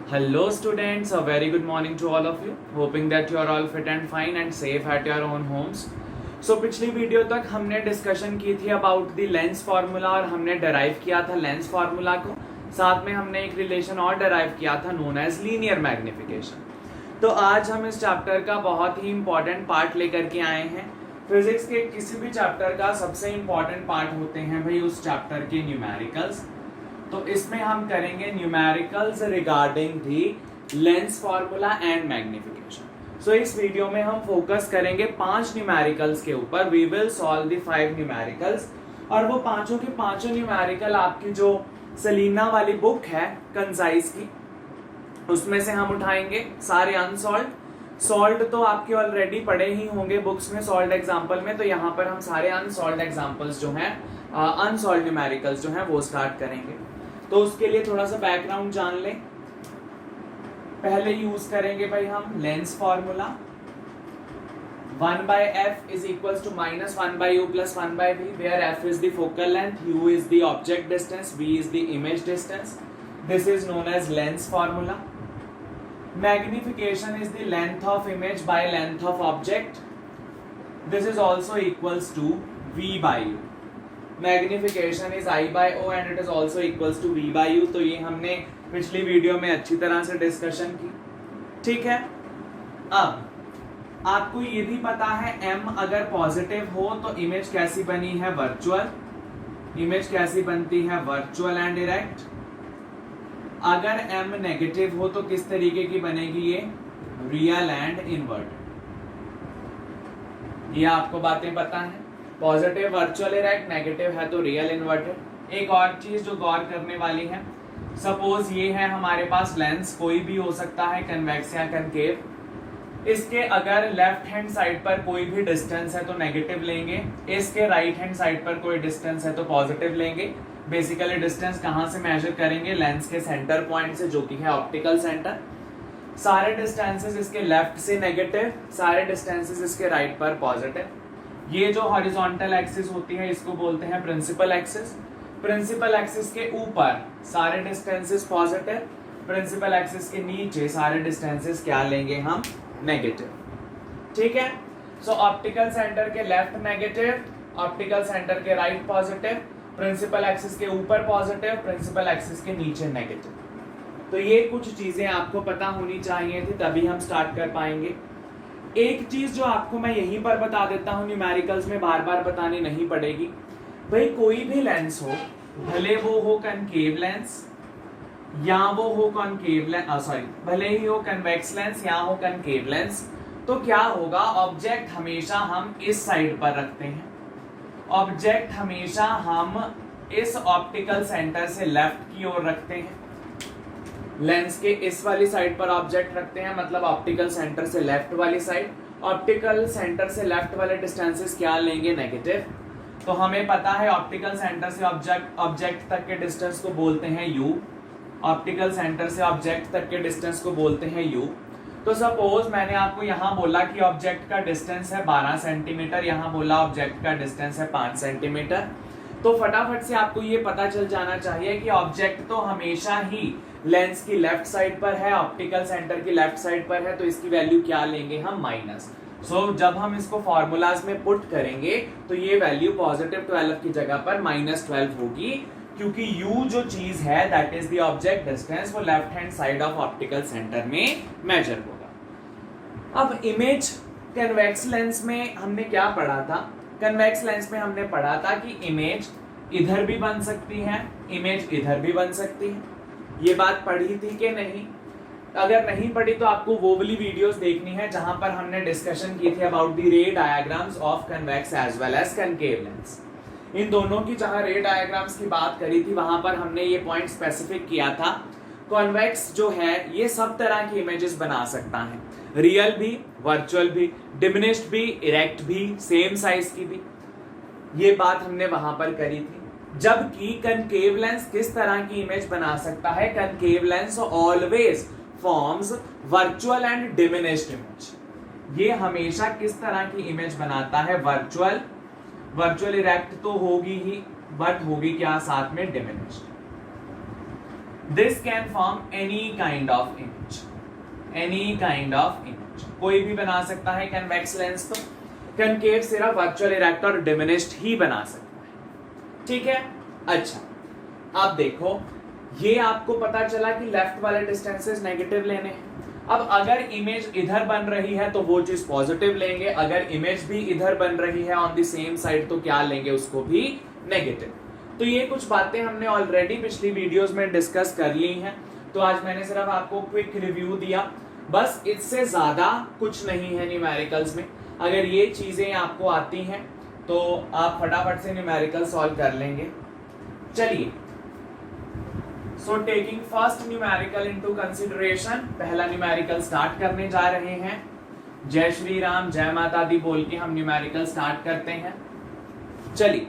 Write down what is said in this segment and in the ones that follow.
Hello students, a very good morning to all of you. Hoping that you are all fit and fine and safe at your own homes. So पिछली video तक हमने discussion की थी about the lens formula और हमने derive किया था lens formula को. साथ में हमने एक रिलेशन और डराइव किया था नोन एज लीनियर मैग्निफिकेशन. तो आज हम इस चैप्टर का बहुत ही इंपॉर्टेंट पार्ट लेकर के आए हैं. फिजिक्स के किसी भी चैप्टर का सबसे इंपॉर्टेंट पार्ट होते हैं भाई उस चैप्टर के न्यूमेरिकल्स. तो इसमें हम करेंगे numericals regarding the lens formula and magnification. So इस वीडियो में हम फोकस करेंगे 5 न्यूमेरिकल्स के ऊपर. We will solve the 5 numericals और वो पांचों के पांचों न्यूमेरिकल आपकी जो सेलिना वाली बुक है कंसाइज की उसमें से हम उठाएंगे. सारे अनसॉल्व सॉल्व तो आपके ऑलरेडी पढ़े ही होंगे बुक्स में सॉल्व एग्जाम्पल में. तो यहाँ पर हम सारे अनसॉल्व एग्जाम्पल्स जो हैं अनसॉल्व न्यूमेरिकल्स जो हैं वो स्टार्ट करेंगे. तो उसके लिए थोड़ा सा बैकग्राउंड जान लें. पहले यूज करेंगे भाई हम lens formula. 1/f is equals to -1/u plus 1/v where f is the focal length, u is the object distance, v is the image distance. This is known as lens formula. Magnification is the length of image by length of object. This is also equals to v by u. Magnification is I by O and it is also equals to V by U. तो ये हमने पिछली video में अच्छी तरह से discussion की. ठीक है. अब आपको ये भी पता है M अगर पॉजिटिव हो तो इमेज कैसी बनी है वर्चुअल. इमेज कैसी बनती है वर्चुअल एंड डायरेक्ट. अगर M नेगेटिव हो तो किस तरीके की बनेगी ये रियल एंड इनवर्ट. ये आपको बातें पता है. पॉजिटिव वर्चुअल डायरेक्ट, नेगेटिव है तो रियल इन्वर्टेड. एक और चीज जो गौर करने वाली है, सपोज ये है हमारे पास लेंस, कोई भी हो सकता है कन्वेक्स या कनकेव. इसके अगर लेफ्ट हैंड साइड पर कोई भी डिस्टेंस है तो नेगेटिव लेंगे. इसके राइट हैंड साइड पर कोई डिस्टेंस है तो पॉजिटिव लेंगे. बेसिकली डिस्टेंस कहां से मेजर करेंगे, लेंस के सेंटर पॉइंट से जो कि है ऑप्टिकल सेंटर. सारे डिस्टेंसेस इसके लेफ्ट से नेगेटिव, सारे डिस्टेंसेस इसके राइट पर पॉजिटिव. ये जो हॉरिजॉन्टल एक्सिस होती है इसको बोलते हैं प्रिंसिपल एक्सिस. प्रिंसिपल एक्सिस के ऊपर सारे डिस्टेंसेस पॉजिटिव, प्रिंसिपल एक्सिस के नीचे सारे डिस्टेंसेस क्या लेंगे हम नेगेटिव. ठीक है. सो ऑप्टिकल सेंटर के लेफ्ट नेगेटिव, ऑप्टिकल सेंटर के राइट पॉजिटिव, प्रिंसिपल एक्सिस के ऊपर पॉजिटिव, प्रिंसिपल एक्सिस के नीचे नेगेटिव. तो ये कुछ चीजें आपको पता होनी चाहिए थी तभी हम स्टार्ट कर पाएंगे. एक चीज जो आपको मैं यहीं पर बता देता हूं, न्यूमेरिकल्स में बार बार बतानी नहीं पड़ेगी. भाई कोई भी लेंस हो, भले वो हो कनकेव लेंस या वो हो कॉनकेव लेंस, भले ही हो कन्वेक्स लेंस या हो कनकेव लेंस, तो क्या होगा, ऑब्जेक्ट हमेशा हम इस साइड पर रखते हैं. ऑब्जेक्ट हमेशा हम इस ऑप्टिकल सेंटर से लेफ्ट की ओर रखते हैं. लेंस के इस वाली साइड पर ऑब्जेक्ट रखते हैं, मतलब ऑप्टिकल सेंटर से लेफ्ट वाली साइड. ऑप्टिकल सेंटर से लेफ्ट वाले डिस्टेंसेस क्या लेंगे नेगेटिव. तो हमें पता है ऑप्टिकल सेंटर से ऑब्जेक्ट तक के डिस्टेंस को बोलते हैं u. ऑप्टिकल सेंटर से ऑब्जेक्ट तक के डिस्टेंस को बोलते हैं u. तो सपोज मैंने आपको यहाँ बोला कि ऑब्जेक्ट का डिस्टेंस है 12 सेंटीमीटर, यहाँ बोला ऑब्जेक्ट का डिस्टेंस है 5 सेंटीमीटर. तो फटाफट से आपको ये पता चल जाना चाहिए कि ऑब्जेक्ट तो हमेशा ही लेंस की लेफ्ट साइड पर है, ऑप्टिकल सेंटर की लेफ्ट साइड पर है, तो इसकी वैल्यू क्या लेंगे हम माइनस. सो जब हम इसको फॉर्मूलाज में पुट करेंगे तो ये वैल्यू पॉजिटिव 12 की जगह पर -12 होगी, क्योंकि u जो चीज है that is the object distance, वो left hand side of optical centre में मेजर होगा. अब इमेज कन्वेक्स लेंस में हमने क्या पढ़ा था. कन्वेक्स लेंस में हमने पढ़ा था कि इमेज इधर भी बन सकती है, इमेज इधर भी बन सकती है. ये बात पढ़ी थी कि नहीं. अगर नहीं पढ़ी तो आपको वो वाली वीडियोस देखनी है जहां पर हमने डिस्कशन की थी about the ray diagrams of convex as well as concave lens. इन दोनों की जहां रे डायग्राम्स की बात करी थी वहां पर हमने ये पॉइंट स्पेसिफिक किया था. कॉन्वेक्स जो है ये सब तरह की इमेजेस बना सकता है, रियल भी, वर्चुअल भी, डिमिनिश्ड भी, इरेक्ट भी, सेम साइज की भी. ये बात हमने वहां पर करी थी. जबकि कनकेव लेंस किस तरह की इमेज बना सकता है, concave lens always forms virtual and diminished image. ये हमेशा किस तरह की इमेज बनाता है, वर्चुअल. वर्चुअल इरेक्ट तो होगी ही, बट होगी क्या साथ में diminished. This can form any kind of image, any kind of image, कोई भी बना सकता है कन्वेक्स लेंस। तो कनकेव सिर्फ वर्चुअल इरेक्ट और डिमिनिश्ड ही बना सकता है, ठीक है। अच्छा अब देखो, ये आपको पता चला कि लेफ्ट वाले डिस्टेंसेस नेगेटिव लेने हैं। अब अगर इमेज इधर बन रही है तो वो चीज पॉजिटिव लेंगे, अगर इमेज भी इधर बन रही है ऑन द सेम साइड तो क्या लेंगे, उसको भी नेगेटिव। तो ये कुछ बातें हमने ऑलरेडी पिछली वीडियोस में डिस्कस कर ली हैं, तो आज मैंने सिर्फ आपको क्विक रिव्यू दिया, बस इससे ज्यादा कुछ नहीं है न्यूमेरिकल्स में। अगर ये चीजें आपको आती हैं तो आप फटाफट से न्यूमेरिकल सॉल्व कर लेंगे। चलिए, so taking first numerical into consideration, पहला न्यूमेरिकल स्टार्ट करने जा रहे हैं। जय श्री राम, जय माता दी बोल के हम न्यूमेरिकल स्टार्ट करते हैं। चलिए,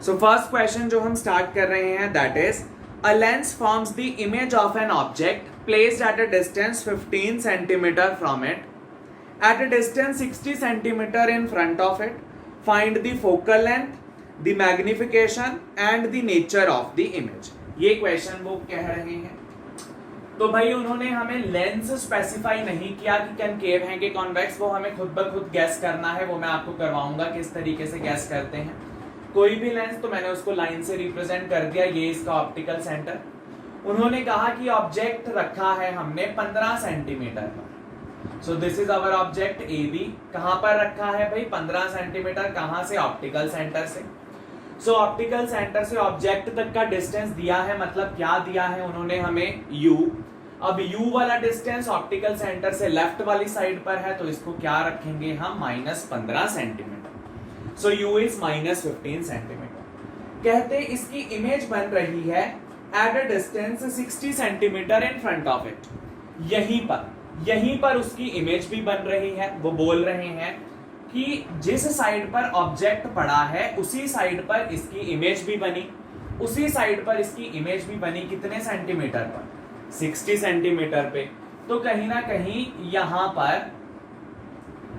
सो फर्स्ट क्वेश्चन जो हम स्टार्ट कर रहे हैं that is a lens forms the image of an object placed at a distance 15 centimetre from it, at a distance 60 centimetre in front of it, find the focal length, the magnification and the nature of the image. ये question वो कह रहे हैं। तो भाई उन्होंने हमें lens specify नहीं किया कि कनकेव है कि कॉन्वेक्स, वो हमें खुद ब खुद गैस करना है, वो मैं आपको करवाऊंगा किस तरीके से गैस करते हैं। कोई भी लेंस तो मैंने उसको लाइन से रिप्रेजेंट कर दिया, ये इसका ऑप्टिकल सेंटर। उन्होंने कहा कि ऑब्जेक्ट रखा है हमने 15 सेंटीमीटर पर। So this is our object A B. कहां पर रखा है भाई, 15 सेंटीमीटर। कहां से, ऑप्टिकल सेंटर से। सो ऑप्टिकल सेंटर से ऑब्जेक्ट तक का डिस्टेंस दिया है, मतलब क्या दिया है उन्होंने हमें, u। अब u वाला डिस्टेंस ऑप्टिकल सेंटर से लेफ्ट वाली साइड पर है, तो इसको क्या रखेंगे हम, -15 centimetre. So u is -15 centimetre. कहते इसकी इमेज बन रही है at a distance 60 centimetre in front of it. यहीं पर उसकी इमेज भी बन रही है। वो बोल रहे हैं कि जिस साइड पर ऑब्जेक्ट पड़ा है उसी साइड पर इसकी इमेज भी बनी, उसी साइड पर इसकी इमेज भी बनी। कितने सेंटीमीटर पर, 60 सेंटीमीटर पे। तो कहीं ना कहीं यहां पर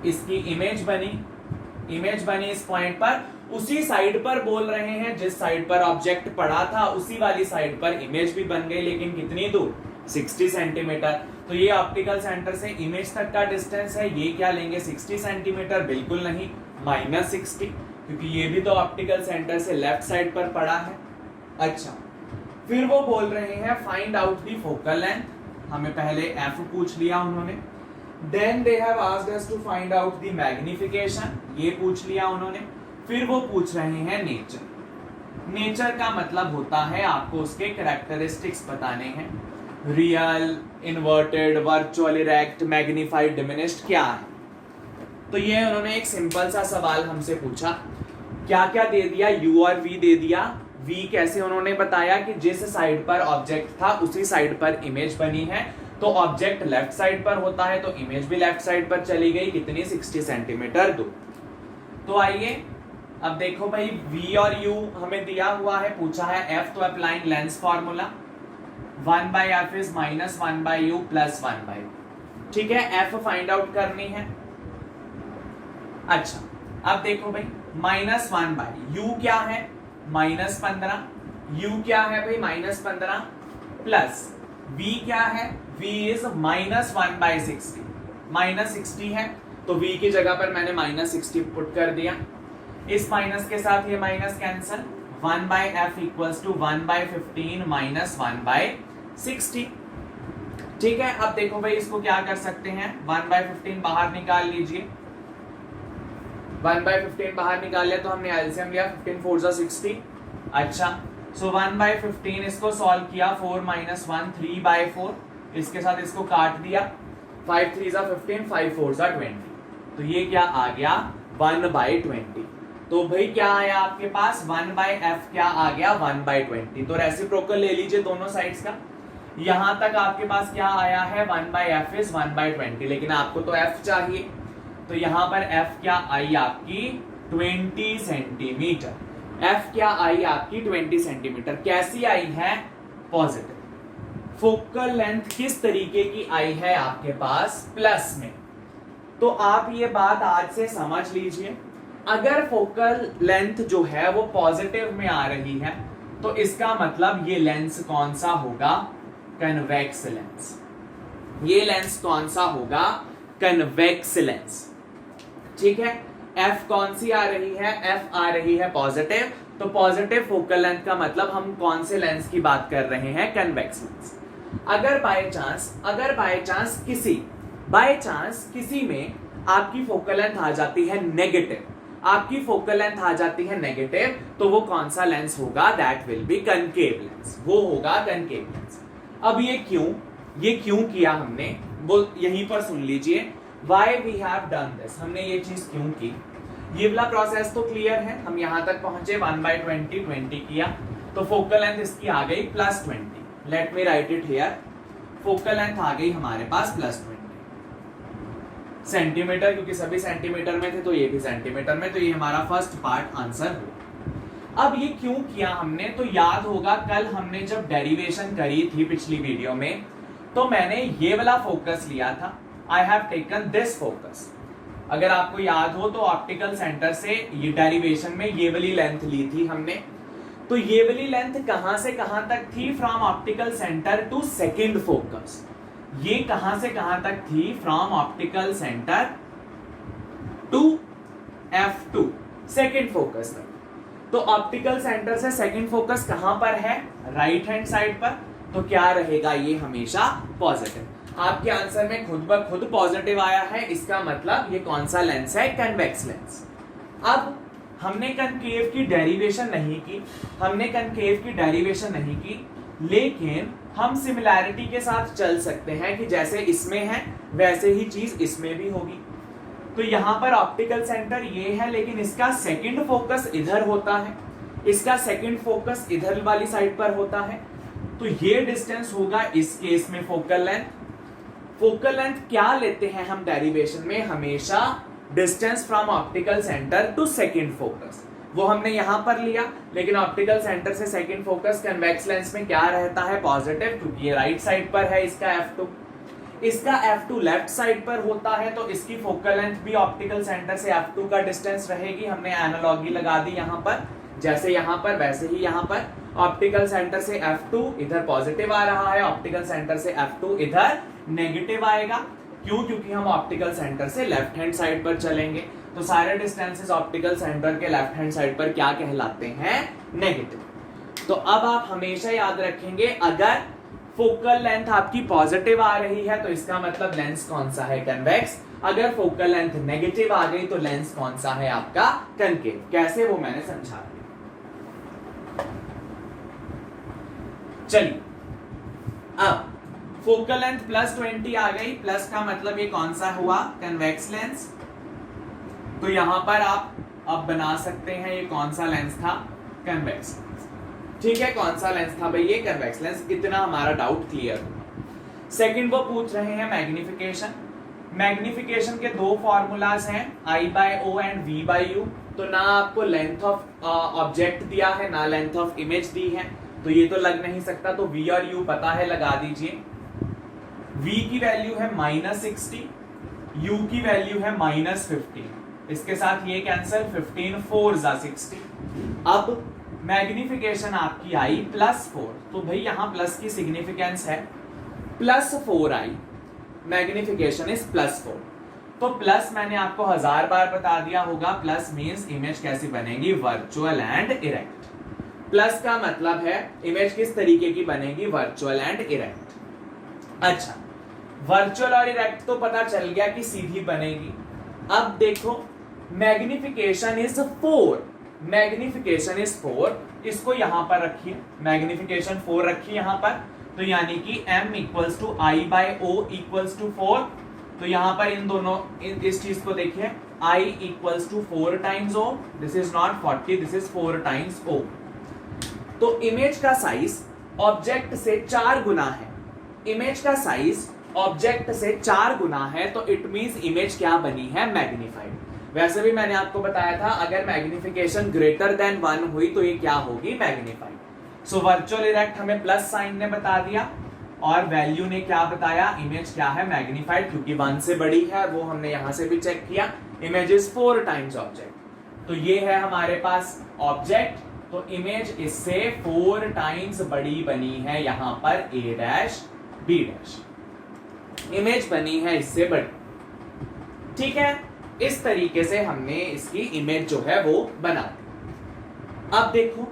इसकी इमेज बनी इस पॉइंट पर, उसी साइड पर बोल रहे हैं जिस साइड पर ऑब्जेक्ट पड़ा था उसी वाली साइड पर इमेज भी बन गई, लेकिन कितनी दूर, 60 सेंटीमीटर। तो ये ऑप्टिकल सेंटर से इमेज तक का डिस्टेंस है, ये क्या लेंगे, 60 सेंटीमीटर, बिल्कुल नहीं, -60, क्योंकि ये भी तो ऑप्टिकल सेंटर से लेफ्ट साइड पर पड़ा है। अच्छा, फिर वो बोल रहे हैं find out the focal length. हमें पहले f पूछ लिया उन्होंने। Then they have asked us to find out the magnification, ये पूछ लिया उन्होंने। फिर वो पूछ रहे हैं नेचर। नेचर का मतलब होता है आपको उसके कैरेक्टरिस्टिक्स बताने हैं। Real, inverted, virtual erect, magnified, diminished क्या है। तो ये उन्होंने एक सिंपल सा सवाल हमसे पूछा। क्या क्या दे दिया, u और v दे दिया। v कैसे उन्होंने बताया कि जिस साइड पर ऑब्जेक्ट था उसी साइड पर इमेज बनी है, तो ऑब्जेक्ट लेफ्ट साइड पर होता है तो इमेज भी लेफ्ट साइड पर चली गई, कितनी, 60 सेंटीमीटर दूर। तो आइए अब देखो भाई, v और u हमें दिया हुआ है, पूछा है f, तो applying lens formula 1/f is -1/u + 1/u। ठीक है, f फाइंड आउट करनी है। अच्छा, अब देखो भाई, -1/u क्या है, -15, u क्या है भाई, -15, प्लस v क्या है, v इज -1/60, -60 है, तो v की जगह पर मैंने -60 पुट कर दिया। इस माइनस के साथ ये minus cancel, 1/f equals to 1/15 -1/60। ठीक है, अब देखो भाई इसको क्या कर सकते हैं, 1/15 बाहर निकाल लीजिए। 1/15 बाहर निकाल लिया तो हमने एलसीएम लिया, 15 4 जा 60। अच्छा, सो 1/15 इसको सॉल्व किया, 4 - 1 3/4, इसके साथ इसको काट दिया, 5 3 जा 15, 5 4 जा 20, तो ये क्या आ गया, 1/20। तो भाई क्या आया आपके पास, 1/f क्या आ गया, 1/20। तो रेसिप्रोकल ले लीजिए दोनों साइड्स का। यहां तक आपके पास क्या आया है, 1/f इज 1/20, लेकिन आपको तो f चाहिए, तो यहां पर f क्या आई आपकी, 20 सेंटीमीटर। f क्या आई आपकी, 20 सेंटीमीटर। कैसी आई है, पॉजिटिव। फोकल लेंथ किस तरीके की आई है आपके पास, प्लस में। तो आप ये बात आज से समझ लीजिए, अगर फोकल लेंथ जो है वो पॉजिटिव में आ रही है तो इसका मतलब ये लेंस कौन सा होगा, कन्वेक्स लेंस। ये लेंस कौन सा होगा? Convex lens. ठीक है, एफ कौन सी आ रही है? एफ आ रही है पॉजिटिव। तो पॉजिटिव फोकल लेंथ का मतलब हम कौन से लेंस की बात कर रहे हैं? Convex lens. अगर बाय चांस किसी में आपकी फोकल लेंथ आ जाती है नेगेटिव, तो वो कौन सा लेंस होगा? That will be concave lens, वो होगा कनकेव लेंस। अब ये क्यों किया हमने, वो यहीं पर सुन लीजिए। Why we have done this? हमने ये चीज क्यों की? ये वाला प्रोसेस तो क्लियर है, हम यहां तक पहुंचे 1/20 20 किया, तो फोकल लेंथ इसकी आ गई +20। Let me write it here. Focal length आ गई हमारे पास +20 सेंटीमीटर, क्योंकि सभी सेंटीमीटर में थे तो ये भी सेंटीमीटर में, तो ये हमारा फर्स्ट पार्ट आंसर हुआ। अब ये क्यों किया हमने? तो याद होगा कल हमने जब डेरिवेशन करी थी पिछली वीडियो में, तो मैंने ये वाला फोकस लिया था। I have taken this focus। अगर आपको याद हो तो ऑप्टिकल सेंटर से ये डेरिवेशन में ये वाली लेंथ ली थी हमने। तो ये वाली लेंथ कहां से कहां तक थी? From optical centre to second focus. ये कहां से कहां तक थी? From optical centre to F2 second focus तक। तो ऑप्टिकल सेंटर से सेकंड फोकस कहां पर है? राइट हैंड साइड पर। तो क्या रहेगा? ये हमेशा पॉजिटिव। आपके आंसर में खुद ब खुद पॉजिटिव आया है, इसका मतलब ये कौन सा लेंस है? Convex lens. अब हमने कनकेव की डेरिवेशन नहीं की, लेकिन हम सिमिलैरिटी के साथ चल सकते हैं कि जैसे इसमें है वैसे ही चीज इसमें भी होगी। तो यहां पर ऑप्टिकल सेंटर ये है, लेकिन इसका सेकंड फोकस इधर होता है, इसका सेकंड फोकस इधर वाली साइड पर होता है। तो ये डिस्टेंस होगा इस केस में फोकल लेंथ क्या लेते हैं हम डेरिवेशन में? हमेशा distance from optical centre to second focus, वो हमने यहां पर लिया। लेकिन ऑप्टिकल सेंटर से सेकंड फोकस कन्वेक्स लेंस में क्या रहता है? पॉजिटिव, क्योंकि ये राइट साइड पर है इसका F2 लेफ्ट साइड पर होता है, तो इसकी फोकल लेंथ भी ऑप्टिकल सेंटर से F2 का डिस्टेंस रहेगी। हमने एनालॉजी लगा दी यहां पर, जैसे यहां पर वैसे ही यहां पर ऑप्टिकल सेंटर से F2 इधर पॉजिटिव आ रहा है, ऑप्टिकल सेंटर से F2 इधर नेगेटिव आएगा। क्यों? क्योंकि हम ऑप्टिकल सेंटर से लेफ्ट हैंड साइड पर चलेंगे, तो सारे डिस्टेंसेस ऑप्टिकल सेंटर के लेफ्ट हैंड साइड पर क्या कहलाते हैं? नेगेटिव। तो अब आप हमेशा याद रखेंगे, अगर फोकल लेंथ आपकी पॉजिटिव आ रही है तो इसका मतलब लेंस कौन सा है? कन्वेक्स। अगर फोकल लेंथ नेगेटिव आ गई तो लेंस कौन सा है? आपका कनकेव। कैसे, वो मैंने समझा दिया। चलिए, अब फोकल लेंथ +20 आ गई, प्लस का मतलब ये कौन सा हुआ? Convex lens. तो यहां पर आप अब बना सकते हैं ये कौन सा लेंस था? Convex lens. ठीक है, कौन सा लेंस था भाई? ये कन्वेक्स लेंस। इतना हमारा डाउट क्लियर हुआ। सेकंड वो पूछ रहे हैं मैग्निफिकेशन के दो फॉर्मूलाज हैं, I/O एंड V/U। तो ना आपको लेंथ ऑफ ऑब्जेक्ट दिया है, ना लेंथ ऑफ इमेज दी है, तो ये तो लग नहीं सकता। तो V और U पता है, लगा दीजिए। V की वैल्यू है -60, U की वैल्यू है -15। इसके साथ ये कैंसिल, 15 4 = 60। अब मैग्निफिकेशन आपकी आई +4, तो भाई यहां प्लस की सिग्निफिकेंस है, +4 आई, मैग्निफिकेशन इज +4। तो प्लस मैंने आपको 1000 बार बता दिया होगा, प्लस मींस इमेज कैसी बनेगी? Virtual and erect. प्लस का मतलब है इमेज किस तरीके की बनेगी? Virtual and erect. अच्छा, वर्चुअल और इरेक्ट तो पता चल गया कि सीधी बनेगी। अब देखो, मैग्निफिकेशन इज 4, इसको यहां पर रखिए, मैग्निफिकेशन 4 रखिए यहां पर। तो यानी कि m = I/O = 4। तो यहां पर इन दोनों इस चीज को देखिए, I = 4 times O, this is not 40, this is 4 times O। तो इमेज का साइज ऑब्जेक्ट से 4 गुना है, इमेज का साइज ऑब्जेक्ट से 4 गुना है, तो इट मींस इमेज क्या बनी है? मैग्नीफाइड। वैसे भी मैंने आपको बताया था, अगर मैग्निफिकेशन ग्रेटर देन 1 हुई तो ये क्या होगी? मैग्नीफाइड। सो वर्चुअल इरेक्ट हमें प्लस साइन ने बता दिया, और वैल्यू ने क्या बताया? इमेज क्या है? मैग्नीफाइड, क्योंकि 1 से बड़ी है, वो हमने यहां से भी चेक किया। Image is 4 times object. तो ये है हमारे पास ऑब्जेक्ट, तो इमेज इससे 4 टाइम्स बड़ी बनी है यहां पर A dash B dash, image बनी है इससे बड़ी। ठीक है, इस तरीके से हमने इसकी इमेज जो है वो बना दी। अब देखो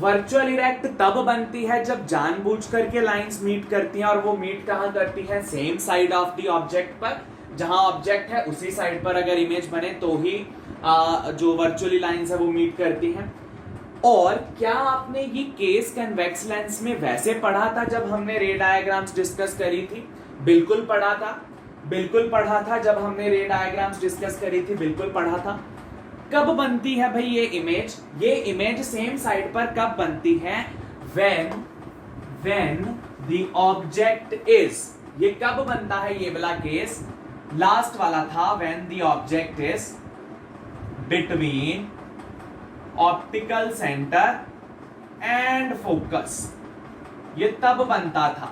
वर्चुअल इरेक्ट तब बनती है जब जानबूझ करके लाइंस मीट करती हैं, और वो मीट कहां करती है? Same side of the object पर। जहां ऑब्जेक्ट है उसी साइड पर अगर इमेज बने तो ही जो वर्चुअली लाइंस है वो मीट करती हैं। और क्या आपने ये केस कन्वेक्स लेंस में वैसे पढ़ा था जब हमने रे डायग्राम्स डिस्कस करी थी? बिल्कुल पढ़ा था, बिल्कुल पढ़ा था। जब हमने रे डायग्राम्स डिस्कस करी थी बिल्कुल पढ़ा था। कब बनती है भाई ये इमेज? ये इमेज सेम साइड पर कब बनती है? when the object is, ये कब बनता है ये वाला केस? लास्ट वाला था when the object is between optical centre and focus, ये तब बनता था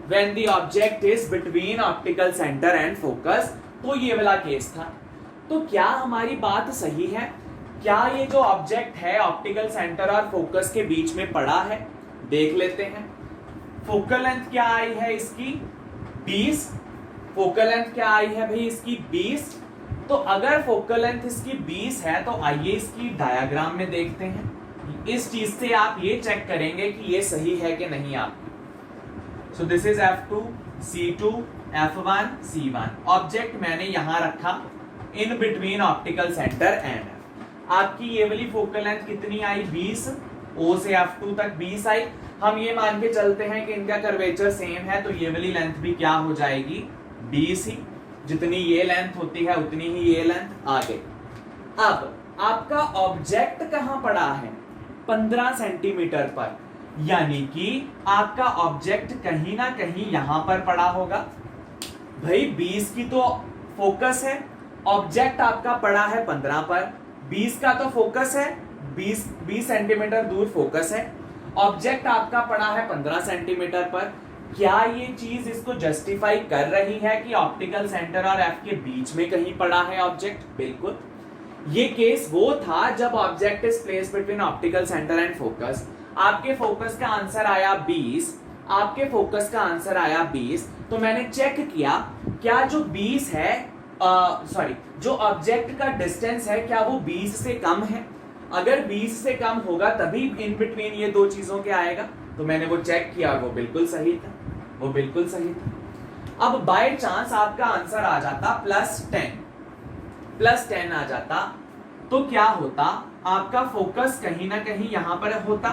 when the object is between optical centre and focus, तो ये वाला केस था। तो क्या हमारी बात सही है? क्या ये जो ऑब्जेक्ट है ऑप्टिकल सेंटर और फोकस के बीच में पड़ा है? देख लेते हैं। फोकल लेंथ क्या आई है इसकी? 20। फोकल लेंथ क्या आई है भाई इसकी? 20। तो अगर फोकल लेंथ इसकी 20 है तो आइए इसकी डायग्राम में देखते हैं। इस चीज से आप ये चेक करेंगे कि ये सही है कि नहीं आपकी। सो this is F2, C2, F1, C1। Object मैंने यहां रखा in between optical centre and. आपकी ये वाली फोकल लेंथ कितनी आई? 20। O से F2 तक 20 आई। हम ये मान के चलते हैं कि इनका कर्वेचर सेम है, तो ये वाली लेंथ भी क्या हो जाएगी? 20 ही। जितनी ये लेंथ होती है उतनी ही ये लेंथ आ गई। अब आपका ऑब्जेक्ट कहां पड़ा है? 15 सेंटीमीटर पर, यानी कि आपका ऑब्जेक्ट कहीं ना कहीं यहां पर पड़ा होगा। भाई 20 की तो फोकस है, ऑब्जेक्ट आपका पड़ा है 15 पर, 20 का तो फोकस है, 20 सेंटीमीटर दूर फोकस है, ऑब्जेक्ट आपका पड़ा है 15 सेंटीमीटर पर। क्या ये चीज इसको जस्टिफाई कर रही है कि ऑप्टिकल सेंटर और एफ के बीच में कहीं पड़ा है ऑब्जेक्ट? बिल्कुल। ये केस वो था जब object is placed between optical centre and focus. आपके फोकस का आंसर आया 20, आपके फोकस का आंसर आया 20। तो मैंने चेक किया क्या जो 20 है जो ऑब्जेक्ट का डिस्टेंस है क्या वो 20 से कम है? अगर 20 से कम होगा तभी इन बिटवीन ये दो चीजों के आएगा। तो मैंने वो चेक किया, वो बिल्कुल सही था, वो बिल्कुल सही था। अब बाय चांस आपका आंसर आ जाता +10 आ जाता, तो क्या होता? आपका फोकस कहीं ना कहीं यहां पर होता,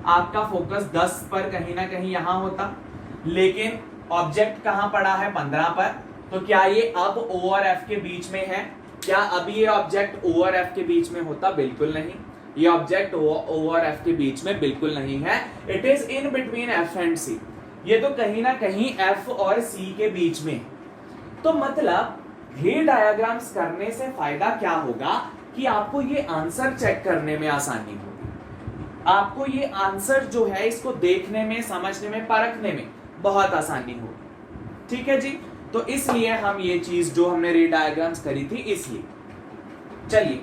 आपका फोकस 10 पर कहीं ना कहीं यहां होता, लेकिन ऑब्जेक्ट कहां पड़ा है? 15 पर। तो क्या ये अब O और F के बीच में है? क्या अभी ये ऑब्जेक्ट O और F के बीच में होता? बिल्कुल नहीं। ये ऑब्जेक्ट O और F के बीच में बिल्कुल नहीं है। It is in between F and C। ये तो कहीं ना कहीं F और C के बीच में। तो मतलब ये डायग्राम्स करने से फायदा क्या होगा कि आपको ये आंसर चेक करने में आसानी होगी, आपको ये आंसर जो है इसको देखने में, समझने में, परखने में बहुत आसानी होगी। ठीक है जी। तो इसलिए हम ये चीज जो हमने रे डायग्राम्स करी थी इसलिए। चलिए,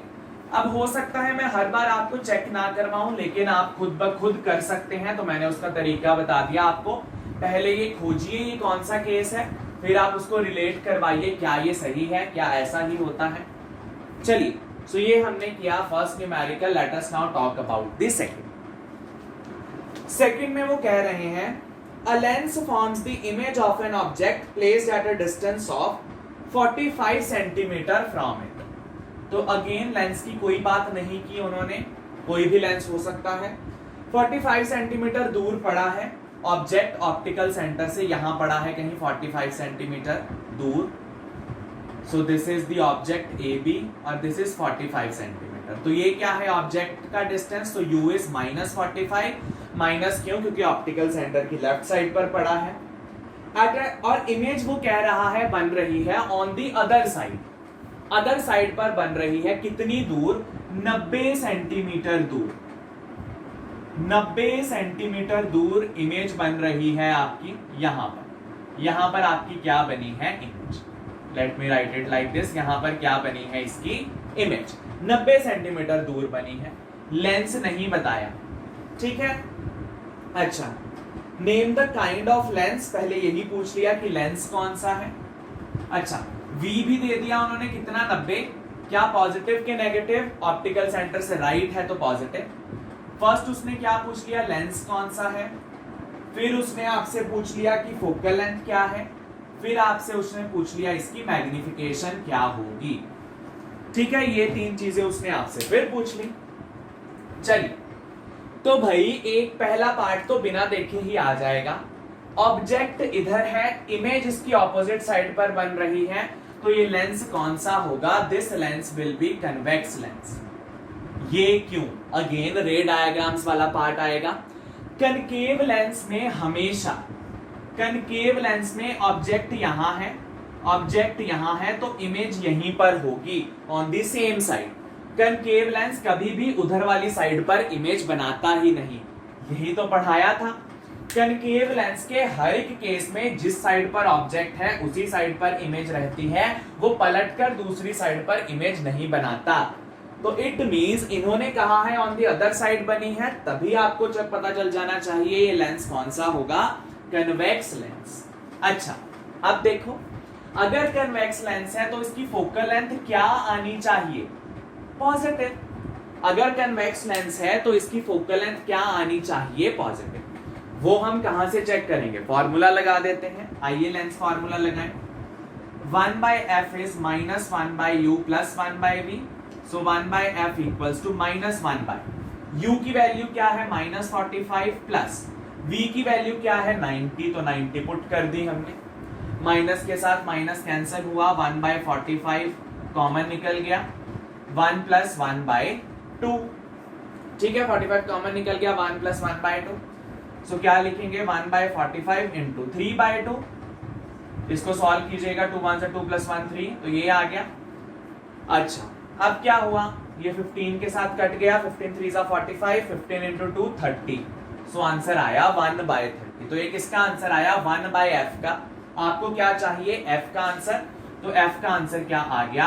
अब हो सकता है मैं हर बार आपको चेक ना करवाऊं, लेकिन आप खुद ब खुद कर सकते हैं, तो मैंने उसका तरीका बता दिया आपको। पहले ये खोजिए ये कौन सा केस है, फिर आप उसको रिलेट करवाइए, क्या ये सही है, क्या ऐसा ही होता है। चलिए, सो ये हमने किया first numerical. Let us now talk about the second. Second में वो कह रहे हैं a lens forms the image of an object placed at a distance of 45 centimeter from it। तो अगेन लेंस की कोई बात नहीं की उन्होंने, कोई भी लेंस हो सकता है। 45 सेंटीमीटर दूर पड़ा है ऑब्जेक्ट ऑप्टिकल सेंटर से, यहां पड़ा है कहीं 45 सेंटीमीटर दूर। सो this is the object AB और दिस इज 45 सेंटीमीटर। तो ये क्या है ऑब्जेक्ट का डिस्टेंस? तो U इज -45। माइनस क्यों? क्योंकि ऑप्टिकल सेंटर की लेफ्ट साइड पर पड़ा है। और इमेज वो कह रहा है बन रही है on the other side, other side पर बन रही है। कितनी दूर? 90 सेंटीमीटर दूर। 90 सेंटीमीटर दूर इमेज बन रही है आपकी यहां पर। यहां पर आपकी क्या बनी है image? Late me write it like this. यहां पर क्या बनी है इसकी इमेज? 90 सेंटीमीटर दूर बनी है। लेंस नहीं बताया, ठीक है। अच्छा, name the kind of lens, पहले यही पूछ लिया कि लेंस कौन सा है। अच्छा, V भी दे दिया उन्होंने कितना, 90। क्या पॉजिटिव के नेगेटिव, ऑप्टिकल सेंटर से राइट है तो पॉजिटिव। फर्स्ट उसने क्या पूछ लिया, लेंस कौन सा है। फिर उसने आपसे पूछ लिया कि फोकल लेंथ क्या है। फिर आपसे उसने पूछ लिया इसकी मैग्निफिकेशन क्या होगी, ठीक है। ये 3 चीजें उसने आपसे फिर पूछ ली। चलिए, तो भाई एक पहला पार्ट तो बिना देखे ही आ जाएगा। ऑब्जेक्ट इधर है, इमेज इसकी ऑपोजिट साइड पर बन रही है, तो ये लेंस कौन सा होगा, this lens will be convex lens. ये क्यों, अगेन रे डायग्राम्स वाला पार्ट आएगा। कनकेव लेंस में हमेशा, कनकेव लेंस में ऑब्जेक्ट यहां है, ऑब्जेक्ट यहां है, तो इमेज यहीं पर होगी on the same side. Concave lens कभी भी उधर वाली साइड पर इमेज बनाता ही नहीं, यही तो पढ़ाया था। कनकेव लेंस के हर एक केस में जिस साइड पर ऑब्जेक्ट है उसी साइड पर इमेज रहती है, वो पलटकर दूसरी साइड पर इमेज नहीं बनाता। तो इट मींस इन्होंने कहा है ऑन द अदर साइड बनी है, तभी आपको जब पता चल जाना चाहिए ये लेंस कौन सा होगा, कन्वेक्स लेंस। अच्छा, अब देखो, अगर कन्वेक्स लेंस है तो इसकी फोकल लेंथ क्या आनी चाहिए, पॉजिटिव। अगर कन्वेक्स लेंस है तो इसकी फोकल लेंथ क्या आनी चाहिए, पॉजिटिव। वो हम कहां से चेक करेंगे, फॉर्मूला लगा देते हैं। आइए लेंस फॉर्मूला लगाएं। 1/f इज -1/u + 1/v, सो 1/f इक्वल्स टू -1/, u की वैल्यू क्या है -45 प्लस v की वैल्यू क्या है 90, तो 90 पुट कर दी हमने। माइनस के साथ माइनस कैंसिल हुआ, 1/45 कॉमन निकल गया, 1 + 1/2, ठीक है। 45 कॉमन निकल गया, 1 + 1/2, सो क्या लिखेंगे 1/45 इंटू 3/2। इसको सॉल्व कीजिएगा, 2 1 से 2 + 1 3, तो ये आ गया। अच्छा, अब क्या हुआ, ये 15 के साथ कट गया, 15 3 = 45, 15 इंटू 2 30, सो आंसर आया 1/30। तो ये किसका आंसर आया, 1/f का। आपको क्या चाहिए, f का आंसर, तो f का आंसर क्या आ गया,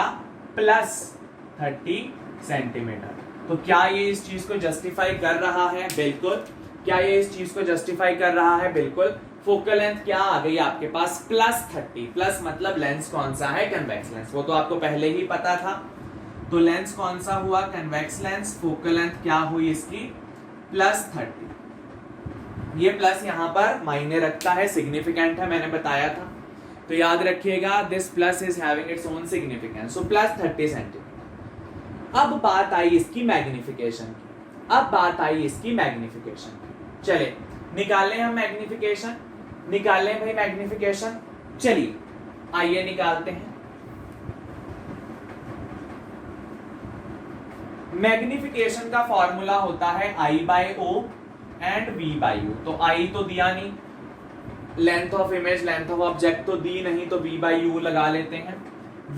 +30 सेंटीमीटर। तो क्या ये इस चीज को जस्टिफाई कर रहा है, बिल्कुल। क्या ये इस चीज को जस्टिफाई कर रहा है, बिल्कुल। फोकल लेंथ क्या आ गई आपके पास, +30, प्लस मतलब लेंस कौन सा है, कन्वेक्स लेंस, वो तो आपको पहले ही पता था। तो लेंस कौन सा हुआ, कन्वेक्स लेंस। फोकल लेंथ क्या हुई इसकी, +30। ये प्लस यहां पर मायने रखता है, सिग्निफिकेंट है, मैंने बताया था। तो याद रखिएगा, this plus is having its own significance, so +30 centimetre. अब बात आई इसकी मैग्निफिकेशन की, अब बात आई इसकी मैग्निफिकेशन की। चले निकालें हम मैग्निफिकेशन, निकालें भाई मैग्निफिकेशन। चलिए आइए निकालते हैं। मैग्निफिकेशन का फॉर्मूला होता है I/O एंड V/U। तो I तो दिया नहीं, length of image, length of object तो दी नहीं, तो V/U लगा लेते हैं।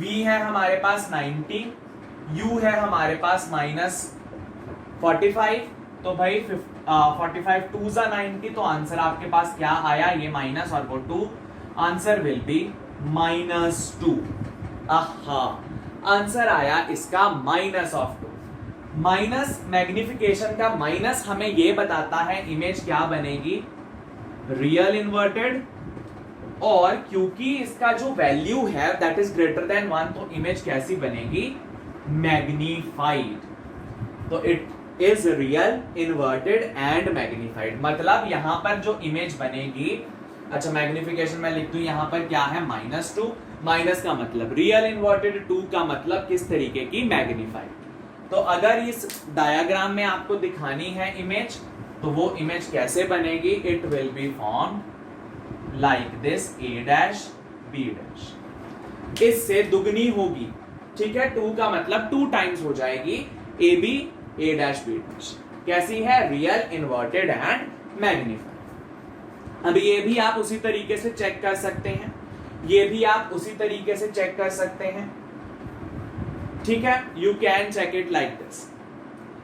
V है हमारे पास 90, U है हमारे पास -45, तो भाई 45 2 = 90, तो आंसर आपके पास क्या आया, ये माइनस और वो 2, आंसर विल बी -2। आहा, आंसर आया इसका -2। माइनस मैग्निफिकेशन का माइनस हमें ये बताता है इमेज क्या बनेगी, रियल इन्वर्टेड, और क्योंकि इसका जो वैल्यू है दैट इज ग्रेटर देन 1, तो इमेज कैसी बनेगी, मैग्नीफाइड। तो it is real, inverted and magnified. मतलब यहां पर जो इमेज बनेगी, अच्छा मैग्निफिकेशन मैं लिख दूं यहां पर क्या है, -2, माइनस का मतलब रियल इन्वर्टेड, 2 का मतलब किस तरीके की, मैग्नीफाइड। तो अगर इस डायग्राम में आपको दिखानी है इमेज, तो वो इमेज कैसे बनेगी, it will be formed like this, A' B'। इससे दुगनी होगी, ठीक है। 2 का मतलब 2 टाइम्स हो जाएगी, AB A' B'। कैसी है, रियल, इन्वर्टेड एंड मैग्नीफाइड। अब ये भी आप उसी तरीके से चेक कर सकते हैं, ये भी आप उसी तरीके से चेक कर सकते हैं, ठीक है। You can check it like this.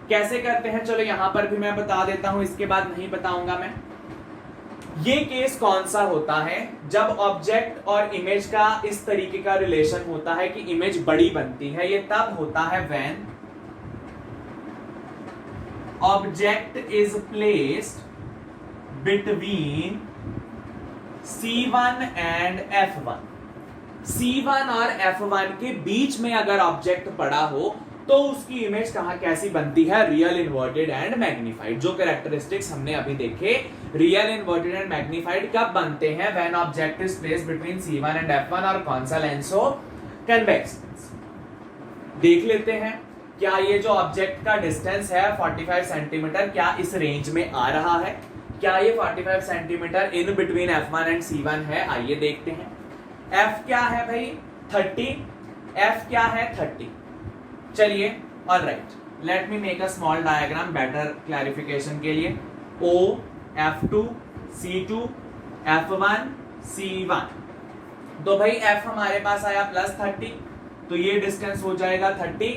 कैसे करते हैं, चलो यहां पर भी मैं बता देता हूं, इसके बाद नहीं बताऊंगा मैं। ये केस कौन सा होता है, जब ऑब्जेक्ट और इमेज का इस तरीके का रिलेशन होता है कि इमेज बड़ी बनती है, ये तब होता है when object is placed between C1 and F1, C1 और F1 के बीच में अगर ऑब्जेक्ट पड़ा हो तो उसकी इमेज कहां कैसी बनती है, रियल, इन्वर्टेड एंड मैग्नीफाइड। जो कैरेक्टरिस्टिक्स हमने अभी देखे, रियल, इन्वर्टेड एंड मैग्नीफाइड कब बनते हैं, when object is placed between C1 and F1 और कौन सा लेंस हो, कन्वेक्स। देख लेते हैं क्या ये जो ऑब्जेक्ट का डिस्टेंस है 45 सेंटीमीटर, क्या इस रेंज में आ रहा है, क्या ये 45 centimetre in between F1 and C1 है। आइए देखते हैं। F क्या है भाई 30, F क्या है 30। चलिए, alright, let me make a small diagram better clarification के लिए। O, F2, C2, F1, C1। तो भाई F हमारे पास आया +30, तो ये डिस्टेंस हो जाएगा 30,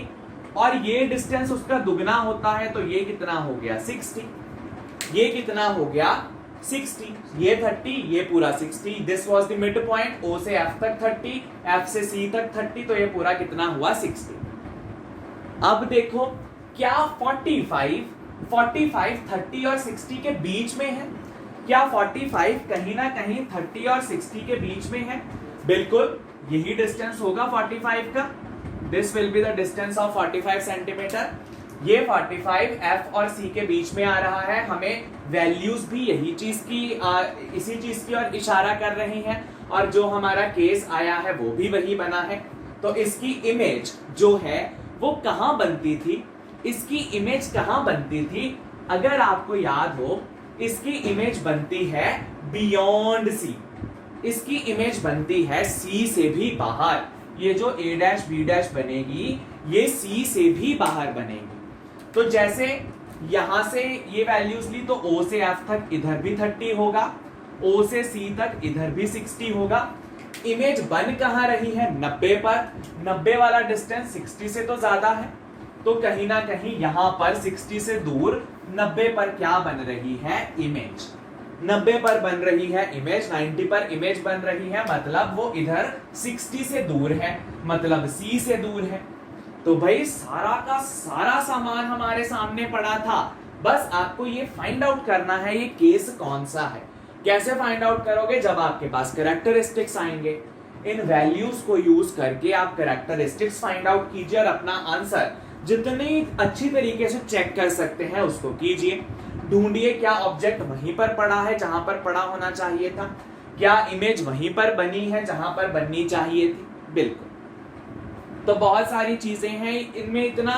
और ये डिस्टेंस उसका दुगना होता है तो ये कितना हो गया 60, ये कितना हो गया 60, ये 30, ये पूरा 60। This was the mid point, O से F तक 30, F से C तक 30, तो ये पूरा कितना हुआ 60। अब देखो क्या 45, 30 और 60 के बीच में है, क्या 45 कहीं ना कहीं 30 और 60 के बीच में है, बिल्कुल यही डिस्टेंस होगा 45 का। This will be the distance of 45 centimetre. ये 45 F और C के बीच में आ रहा है, हमें वैल्यूज भी यही चीज की इसी चीज की ओर इशारा कर रही हैं, और जो हमारा केस आया है वो भी वही बना है। तो इसकी इमेज जो है वो कहां बनती थी, इसकी इमेज कहां बनती थी, अगर आपको याद हो इसकी इमेज बनती है बियॉन्ड C, इसकी इमेज बनती है C से भी बाहर। ये जो A' B' बनेगी ये C से भी बाहर बनेगी। तो जैसे यहां से ये वैल्यूज ली तो O से F तक इधर भी 30 होगा, O से C तक इधर भी 60 होगा। इमेज बन कहां रही है 90 पर, 90 वाला डिस्टेंस 60 से तो ज्यादा है, तो कहीं ना कहीं यहां पर 60 से दूर 90 पर क्या बन रही है इमेज, 90 पर बन रही है इमेज, 90 पर इमेज बन रही है, मतलब वो इधर 60 से दूर है, मतलब C से दूर है। तो भाई सारा का सारा सामान हमारे सामने पड़ा था, बस आपको ये फाइंड आउट करना है ये केस कौन सा है। कैसे फाइंड आउट करोगे, जब आपके पास कैरेक्टरिस्टिक्स आएंगे, इन वैल्यूज को यूज करके आप कैरेक्टरिस्टिक्स फाइंड आउट कीजिए और अपना आंसर जितनी अच्छी तरीके से चेक कर सकते हैं उसको कीजिए। ढूंढिए क्या ऑब्जेक्ट वहीं पर पड़ा है जहां पर पड़ा होना चाहिए था, क्या इमेज वहीं पर बनी है जहां पर बननी चाहिए थी, बिल्कुल। तो बहुत सारी चीजें हैं, इनमें इतना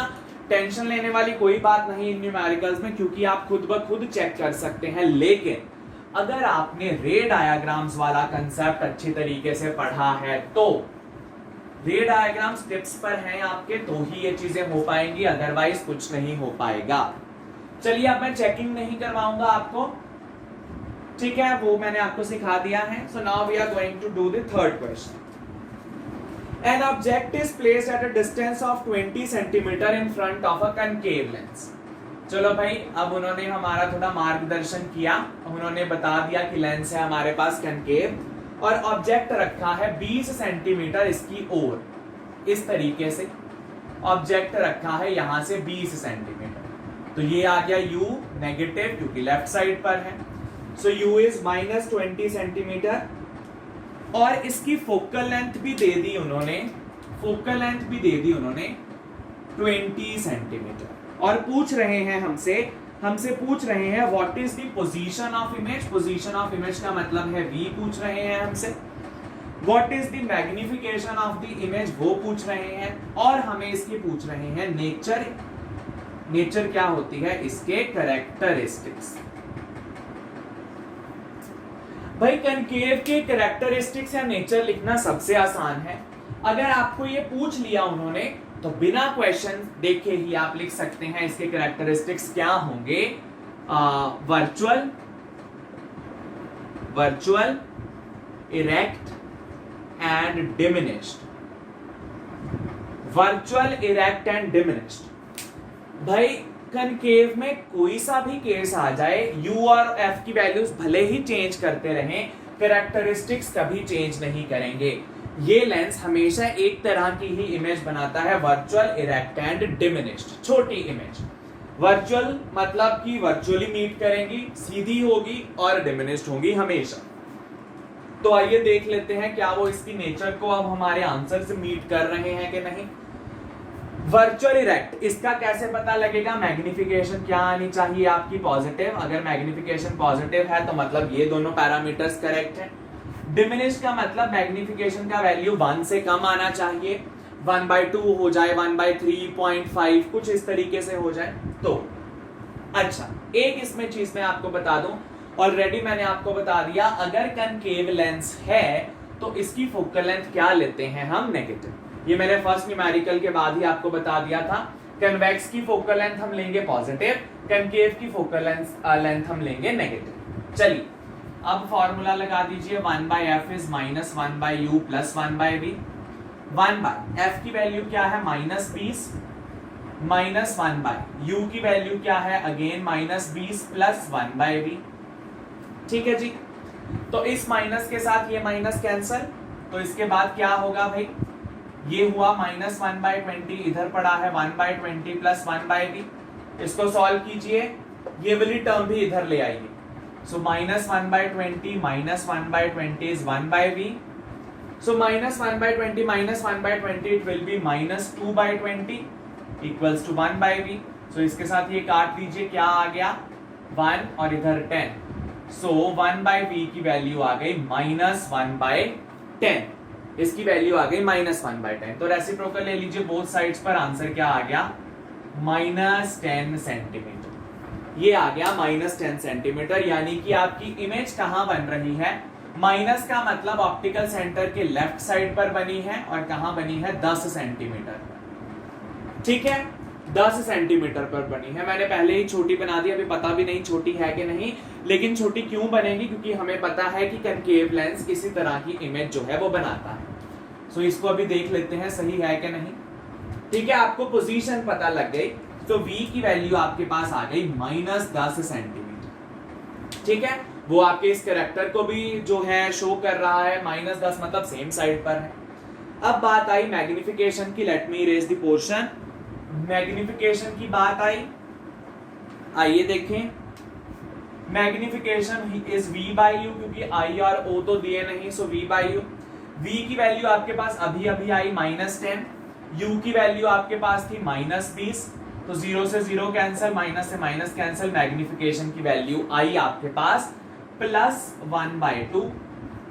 टेंशन लेने वाली कोई बात नहीं इन न्यूमेरिकल्स में, क्योंकि आप खुद ब खुद चेक कर सकते हैं। लेकिन अगर आपने रे डायग्राम्स वाला कंसेप्ट अच्छी तरीके से पढ़ा है तो रे डायग्राम्स टिप्स पर हैं आपके, तो ही ये चीजें हो पाएंगी, अदरवाइज कुछ नहीं हो पाएगा। चलिए अब मैं चेकिंग नहीं करवाऊंगा आपको, ठीक है, वो मैंने आपको सिखा दिया है। So now we are going to do the third question. An object is placed at a distance of 20 centimeter in front of a concave lens. चलो भाई, अब उन्होंने हमारा थोड़ा मार्गदर्शन किया, उन्होंने बता दिया कि लेंस है हमारे पास कनकेव और ऑब्जेक्ट रखा है 20 सेंटीमीटर इसकी ओर, इस तरीके से ऑब्जेक्ट रखा है यहां से 20 सेंटीमीटर। तो ये आ गया U नेगेटिव क्योंकि लेफ्ट साइड पर है, सो U इज -20 सेंटीमीटर। और इसकी फोकल लेंथ भी दे दी उन्होंने, फोकल लेंथ भी दे दी उन्होंने 20 सेंटीमीटर। और पूछ रहे हैं हमसे पूछ रहे हैं what is the position of image. Position of image का मतलब है V पूछ रहे हैं हमसे। What is the magnification of the image वो पूछ रहे हैं, और हमें इसकी पूछ रहे हैं नेचर। नेचर क्या होती है, इसके कैरेक्टरिस्टिक्स। भाई कनकेव के कैरेक्टरिस्टिक्स या नेचर लिखना सबसे आसान है। अगर आपको ये पूछ लिया उन्होंने तो बिना क्वेश्चन देखे ही आप लिख सकते हैं इसके कैरेक्टरिस्टिक्स क्या होंगे। Virtual, erect and diminished. Virtual, erect and diminished. भाई कनकेव में कोई सा भी केस आ जाए, U और F की वैल्यूज भले ही चेंज करते रहें, कैरेक्टरिस्टिक्स कभी चेंज नहीं करेंगे। ये लेंस हमेशा एक तरह की ही इमेज बनाता है, वर्चुअल, इरेक्ट एंड डिमिनिश्ड, छोटी इमेज। वर्चुअल मतलब कि वर्चुअली मीट करेंगी, सीधी होगी और डिमिनिश्ड होंगी हमेशा। तो आइए देख लेते हैं क्या वो इसकी नेचर को अब हमारे आंसर से मीट कर रहे हैं कि नहीं। वर्चुअल इरेक्ट, इसका कैसे पता लगेगा? मैग्निफिकेशन क्या आनी चाहिए आपकी? पॉजिटिव। अगर मैग्निफिकेशन पॉजिटिव है तो मतलब ये दोनों पैरामीटर्स करेक्ट है। डिमिनिश का मतलब मैग्निफिकेशन का वैल्यू 1 से कम आना चाहिए, 1/2 हो जाए, 1/3.5 कुछ इस तरीके से हो जाए तो। अच्छा, एक इसमें चीज मैं आपको बता दूं, ऑलरेडी मैंने आपको बता दिया, अगर कनकेव लेंस है तो इसकी फोकल लेंथ क्या लेते हैं हम? नेगेटिव। ये मैंने फर्स्ट न्यूमेरिकल के बाद ही आपको बता दिया था। कन्वेक्स की फोकल लेंथ हम लेंगे पॉजिटिव, कनकेव की फोकल लेंथ हम लेंगे नेगेटिव। चलिए अब फॉर्मूला लगा दीजिए, 1/f is -1/u plus 1/v। 1/f की वैल्यू क्या है? -20 माइनस 1/u की वैल्यू क्या है? Again -20 plus 1/v। ठीक है जी। तो इस माइनस के साथ ये माइनस कैंसल, तो इसके बाद क्या होगा भाई? ये हुआ -1/20, इधर पड़ा है 1/20 प्लस 1/v। इसको सॉल्व कीजिए, ये वाली टर्म भी इधर ले आइए। So -1/20 minus 1/20 is 1/v। So -1/20 minus 1/20 it will be -2/20 equals to 1/v। So इसके साथ ये काट दीजिए, क्या आ गया? 1 और इधर 10। सो 1/v की वैल्यू आ गई -1/10, इसकी वैल्यू आ गई -1/10। तो रेसिप्रोकल ले लीजिए बोथ साइड्स पर, आंसर क्या आ गया? -10 सेंटीमीटर। ये आ गया -10 सेंटीमीटर, यानी कि आपकी इमेज कहां बन रही है? माइनस का मतलब ऑप्टिकल सेंटर के लेफ्ट साइड पर बनी है, और कहां बनी है? 10 सेंटीमीटर। ठीक है, 10 सेंटीमीटर पर बनी है। मैंने पहले ही छोटी बना दी, अभी पता भी नहीं छोटी है कि नहीं, लेकिन छोटी क्यों बनेगी? क्योंकि हमें पता है कि कनकेव लेंस इसी तरह की इमेज जो है वो बनाता है। सो इसको अभी देख लेते हैं सही है कि नहीं। ठीक है, आपको पोजीशन पता लग गई, तो v की वैल्यू आपके पास आ गई -10 सेंटीमीटर। ठीक है, वो आपके इस कैरेक्टर को भी जो है शो कर रहा है, -10 मतलब सेम साइड पर है। अब बात आई मैग्निफिकेशन की, let me erase the portion. Magnification की बात आई, आइए देखें। मैग्निफिकेशन इज v/u, क्योंकि i और o तो दिए नहीं, सो v/u। v की वैल्यू आपके पास अभी अभी आई -10, u की वैल्यू आपके पास थी -20, तो 0 से 0 कैंसिल, माइनस से माइनस कैंसिल, मैग्निफिकेशन की वैल्यू आई आपके पास +1/2,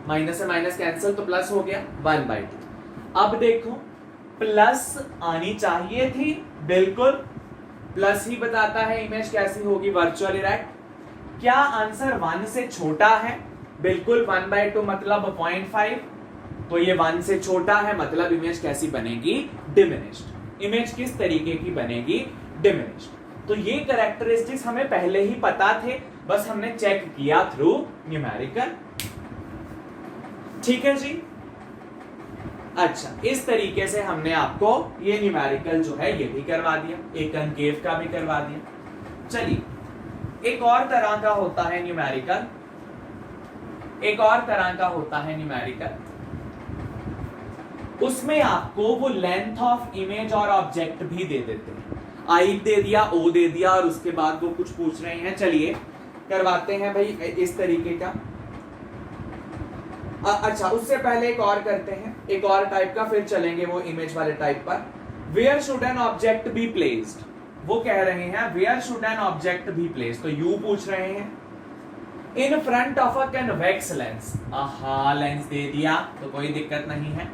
माइनस से माइनस कैंसिल तो प्लस हो गया 1/2। अब देखो, प्लस आनी चाहिए थी, बिल्कुल प्लस ही बताता है इमेज कैसी होगी वर्चुअल इरेक्ट। क्या आंसर 1 से छोटा है? बिल्कुल, 1/2 मतलब 0.5, तो ये 1 से छोटा है, मतलब इमेज कैसी बनेगी? डिमिनिश्ड। इमेज किस तरीके की बनेगी? डिमिनिश्ड। तो ये कैरेक्टरिस्टिक्स हमें पहले ही पता थे, बस हमने चेक किया थ्रू न्यूमेरिकल। ठीक है जी। अच्छा, इस तरीके से हमने आपको ये न्यूमेरिकल जो है ये भी करवा दिया, एक कनकेव का भी करवा दिया। चलिए, एक और तरह का होता है न्यूमेरिकल, एक और तरह का होता है न्यूमेरिकल, उसमें आपको वो लेंथ ऑफ इमेज और ऑब्जेक्ट भी दे देते हैं। आई दे दिया, ओ दे दिया, और उसके बाद वो कुछ पूछ रहे हैं। चलिए करवाते हैं भाई इस तरीके का। अच्छा, उससे पहले एक और करते हैं, एक और टाइप का, फिर चलेंगे वो इमेज वाले टाइप पर। Where should an object be placed? वो कह रहे हैं where should an object be placed, तो यू पूछ रहे हैं। In front of a convex lens, आहा लेंस दे दिया तो कोई दिक्कत नहीं है।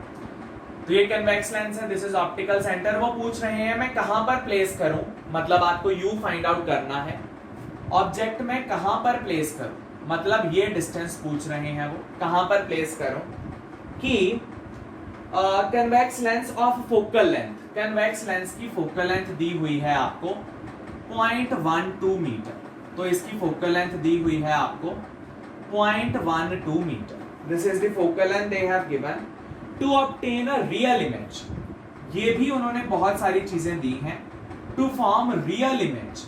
तो ये कन्वेक्स लेंस है, दिस इज ऑप्टिकल सेंटर। वो पूछ रहे हैं मैं कहां पर प्लेस करूं, मतलब आपको यू फाइंड आउट करना है। ऑब्जेक्ट में कहां पर प्लेस करूं, मतलब ये डिस्टेंस पूछ रहे हैं वो, कहां पर प्लेस करूं। कि convex lens of focal length, convex lens की फोकल लेंथ दी हुई है आपको 0.12 मीटर, तो इसकी फोकल लेंथ दी हुई है आपको 0.12 metre. This is the focal length they have given to obtain a real image. ये भी उन्होंने बहुत सारी चीजें दी हैं टू फॉर्म रियल इमेज।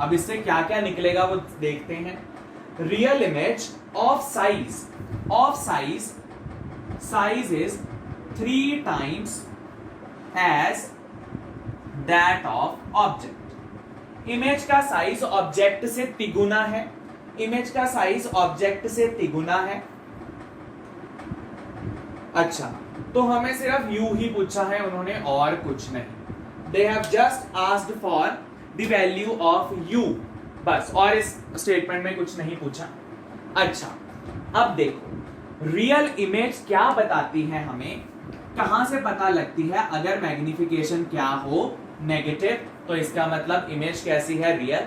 अब इससे क्या क्या निकलेगा वो देखते हैं। Real image of size, size is 3 times as that of object। Image का साइज ऑब्जेक्ट से तिगुना है, इमेज का साइज ऑब्जेक्ट से तिगुना है। अच्छा, तो हमें सिर्फ यू ही पूछा है उन्होंने और कुछ नहीं। They have just asked for the value of you, बस, और इस स्टेटमेंट में कुछ नहीं पूछा। अच्छा, अब देखो रियल इमेज क्या बताती है हमें, कहां से पता लगती है? अगर मैग्निफिकेशन क्या हो नेगेटिव, तो इसका मतलब इमेज कैसी है? रियल।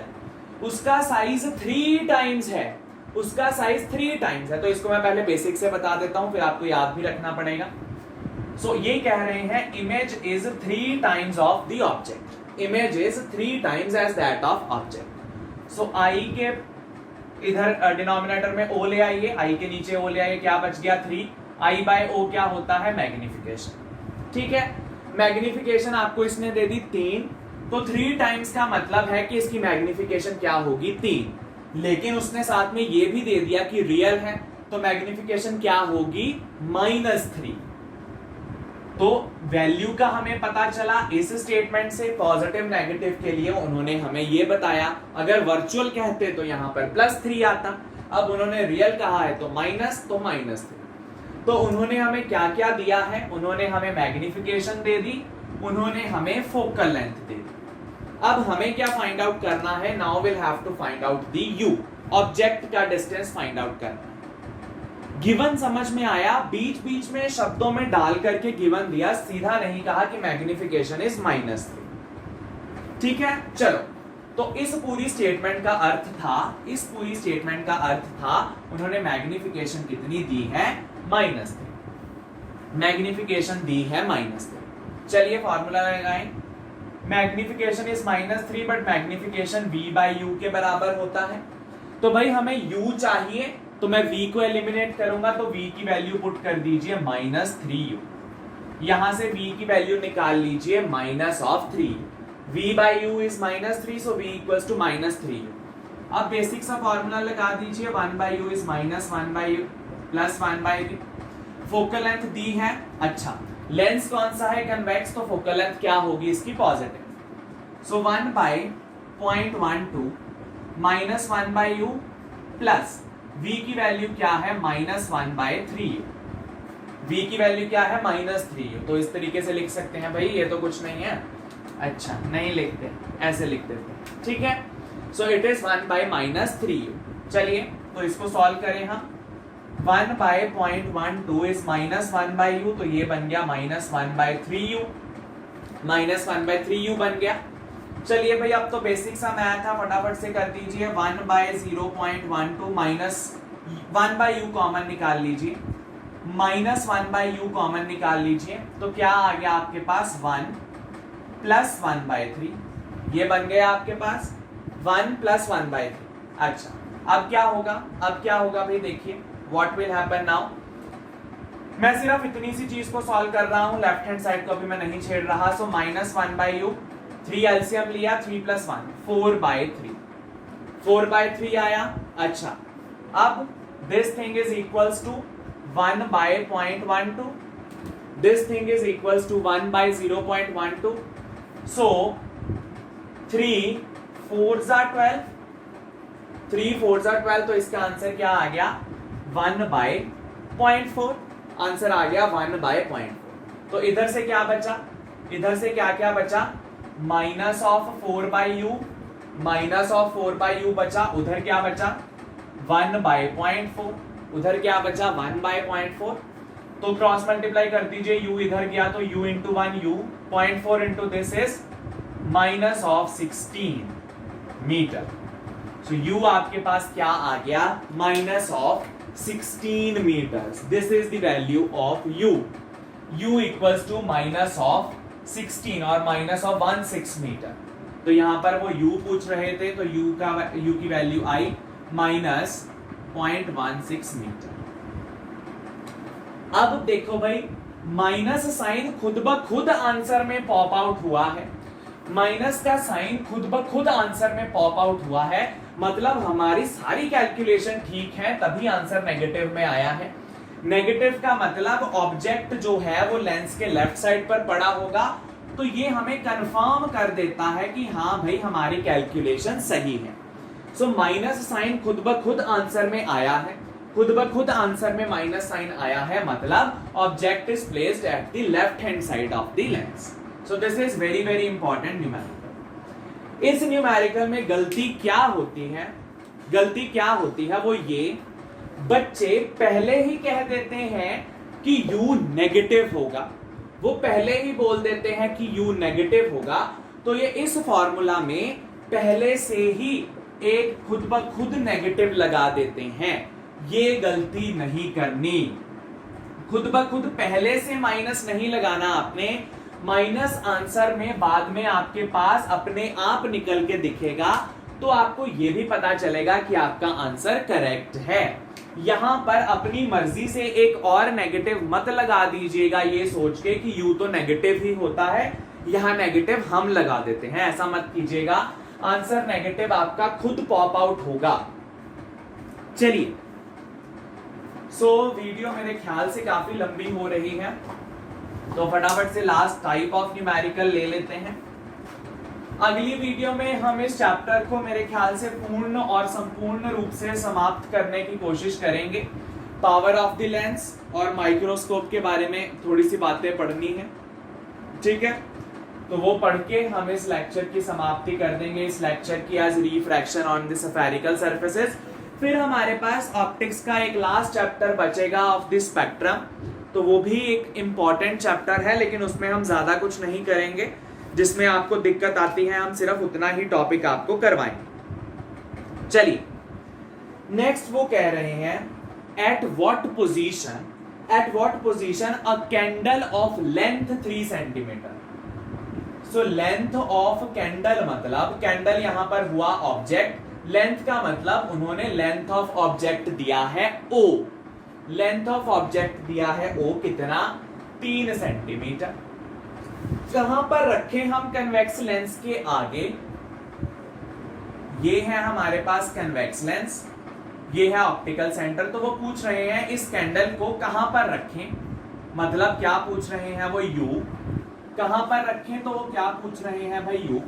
उसका साइज 3 टाइम्स है, उसका साइज 3 टाइम्स है। तो इसको मैं पहले बेसिक से बता देता हूं, फिर आपको याद भी रखना पड़ेगा। सो ये कह रहे हैं image is 3 times of the object, image is 3 times as that of object. So आई के इधर डिनोमिनेटर में ओ ले आइए, आई के नीचे ओ ले आइए, क्या बच गया? 3। आई बाय ओ क्या होता है? मैग्निफिकेशन। ठीक है, मैग्निफिकेशन आपको इसने दे दी 3, तो 3 टाइम्स का मतलब है कि इसकी मैग्निफिकेशन क्या होगी? 3। लेकिन उसने साथ में ये भी दे दिया कि रियल है, तो मैग्निफिकेशन क्या होगी? -3। तो वैल्यू का हमें पता चला इस स्टेटमेंट से। पॉजिटिव नेगेटिव के लिए उन्होंने हमें ये बताया, अगर वर्चुअल कहते तो यहां पर +3 आता, अब उन्होंने रियल कहा है तो माइनस, तो -3। तो उन्होंने हमें क्या क्या दिया है? उन्होंने हमें मैग्निफिकेशन दे दी, उन्होंने हमें फोकल लेंथ दे दी। अब हमें क्या फाइंड आउट करना है? Now will have to find out the U, object का डिस्टेंस फाइंड आउट करना है। गिवन समझ में आया? बीच बीच में शब्दों में डाल करके गिवन दिया, सीधा नहीं कहा कि मैग्निफिकेशन इज -3। ठीक है, चलो। तो इस पूरी स्टेटमेंट का अर्थ था, इस पूरी स्टेटमेंट का अर्थ था उन्होंने मैग्निफिकेशन कितनी दी है? -3। मैग्निफिकेशन दी है -3। चलिए फॉर्मूला लगाएं। Magnification is -3 but magnification v by u के बराबर होता है। तो भाई हमें u चाहिए, तो मैं v को एलिमिनेट करूंगा, तो v की वैल्यू पुट कर दीजिए -3u। यहां से v की वैल्यू निकाल लीजिए -3u। v by u is -3, so v equals to -3u। अब बेसिक सा फॉर्मूला लगा दीजिए, 1 by u is -1 by u plus 1 by v। Focal length दी है। अच्छा, लेंस कौन सा है? कन्वेक्स, तो फोकल लेंथ क्या होगी इसकी? Positive. So 1 by 0.12 -1 by u plus v की वैल्यू क्या है? -1 बाय 3u। v की वैल्यू क्या है? -3u। तो इस तरीके से लिख सकते हैं भाई, ये तो कुछ नहीं है। अच्छा, नहीं लिखते, ऐसे लिख देते, ठीक है। So it is 1 by -3u। चलिए तो इसको सॉल्व करें हम। 1 बाय 0.12 इज -1 बाय u, तो ये बन गया -1 बाय 3u, -1 बाय 3u बन गया। चलिए भाई, अब तो बेसिक सा मैथ था, फटाफट से कर दीजिए। 1 by 0.12 minus 1 by u common निकाल लीजिए, -1 बाय u कॉमन निकाल लीजिए, तो क्या आ गया आपके पास? 1 प्लस 1 बाय 3, ये बन गया आपके पास 1 प्लस 1 बाय 3। अच्छा, अब क्या होगा? अब क्या होगा भाई? देखिए व्हाट विल हैपन नाउ। मैं सिर्फ इतनी सी चीज को सॉल्व कर रहा हूं, लेफ्ट हैंड साइड को अभी मैं नहीं छेड़ रहा। सो -1 बाय u, 3 एलसीएम लिया, 3 प्लस 1 4 बाय 3, 4 बाय 3 आया। अच्छा, अब this thing is equals to 1 by 0.12, this thing is equals to 1 by 0.12। So 3 4s are 12, 3 4s are 12, तो इसका आंसर क्या आ गया? 1 बाय 0.4। आंसर आ गया 1 बाय 0.4। तो इधर से क्या बचा? इधर से क्या क्या बचा? Minus of 4 by u, minus of 4 by u बचा। उधर क्या बचा? 1 बाय 0.4। उधर क्या बचा? 1 बाय 0.4। तो क्रॉस मल्टीप्लाई कर दीजिए, u इधर गया तो u into 1 u, 0.4 into this is minus of 16 metre. So u आपके पास क्या आ गया? Minus of 16 meters. This is the value of u. u equals to minus of 16 और minus of 16 meter. तो यहाँ पर वो u पूछ रहे थे, तो u की वैल्यू आई माइनस 0.16 मीटर। अब देखो भाई, माइनस साइन खुद ब खुद आंसर में पॉप आउट हुआ है। माइनस का साइन खुद ब खुद आंसर में पॉप आउट हुआ है, मतलब हमारी सारी कैलकुलेशन ठीक है, तभी आंसर नेगेटिव में आया है। नेगेटिव का मतलब ऑब्जेक्ट जो है वो लेंस के लेफ्ट साइड पर पड़ा होगा, तो ये हमें कंफर्म कर देता है कि हाँ भाई हमारी कैलकुलेशन सही है। सो माइनस साइन खुद ब खुद आंसर में आया है, खुद ब खुद आंसर में माइनस साइन आया है, मतलब object is placed at the left hand side of the lens. So this is very very important numerical. इस न्यूमेरिकल में गलती क्या होती है, गलती क्या होती है वो ये, बच्चे पहले ही कह देते हैं कि u नेगेटिव होगा, वो पहले ही बोल देते हैं कि u नेगेटिव होगा, तो ये इस फॉर्मूला में पहले से ही एक खुद ब खुद नेगेटिव लगा देते हैं। ये गलती नहीं करनी, खुद ब खुद पहले से माइनस नहीं लगाना आपने। माइनस आंसर में बाद में आपके पास अपने आप निकल के दिखेगा, तो आपको यह भी पता चलेगा कि आपका आंसर करेक्ट है। यहां पर अपनी मर्जी से एक और नेगेटिव मत लगा दीजिएगा ये सोच के कि यू तो नेगेटिव ही होता है, यहां नेगेटिव हम लगा देते हैं, ऐसा मत कीजिएगा। आंसर नेगेटिव आपका खुद पॉप आउट होगा। चलिए, वीडियो मेरे ख्याल से काफी लंबी हो रही है, तो फटाफट से लास्ट टाइप ऑफ न्यूमेरिकल ले लेते हैं। अगली वीडियो में हम इस चैप्टर को मेरे ख्याल से पूर्ण और संपूर्ण रूप से समाप्त करने की कोशिश करेंगे। पावर ऑफ द लेंस और माइक्रोस्कोप के बारे में थोड़ी सी बातें पढ़नी है, ठीक है, तो वो पढ़ के हम इस लेक्चर की समाप्ति कर देंगे। इस लेक्चर की आज refraction on the spherical surfaces. फिर हमारे पास ऑप्टिक्स का एक लास्ट चैप्टर बचेगा ऑफ द स्पेक्ट्रम, तो वो भी एक इंपॉर्टेंट चैप्टर है, लेकिन उसमें हम ज्यादा कुछ नहीं करेंगे। जिसमें आपको दिक्कत आती है हम सिर्फ उतना ही टॉपिक आपको करवाएंगे। चलिए, नेक्स्ट वो कह रहे हैं at what position a candle of length 3 centimetre. So length of candle मतलब कैंडल यहां पर हुआ ऑब्जेक्ट, लेंथ का मतलब उन्होंने लेंथ ऑफ ऑब्जेक्ट दिया है O, लेंथ ऑफ ऑब्जेक्ट दिया है O कितना, 3 सेंटीमीटर। कहां पर रखें हम कन्वेक्स लेंस के आगे, ये है हमारे पास कन्वेक्स लेंस, ये है ऑप्टिकल सेंटर। तो वो पूछ रहे हैं इस कैंडल को कहां पर रखें, मतलब क्या पूछ रहे हैं वो U, कहां पर रखें तो वो क्या पूछ रहे हैं भाई U।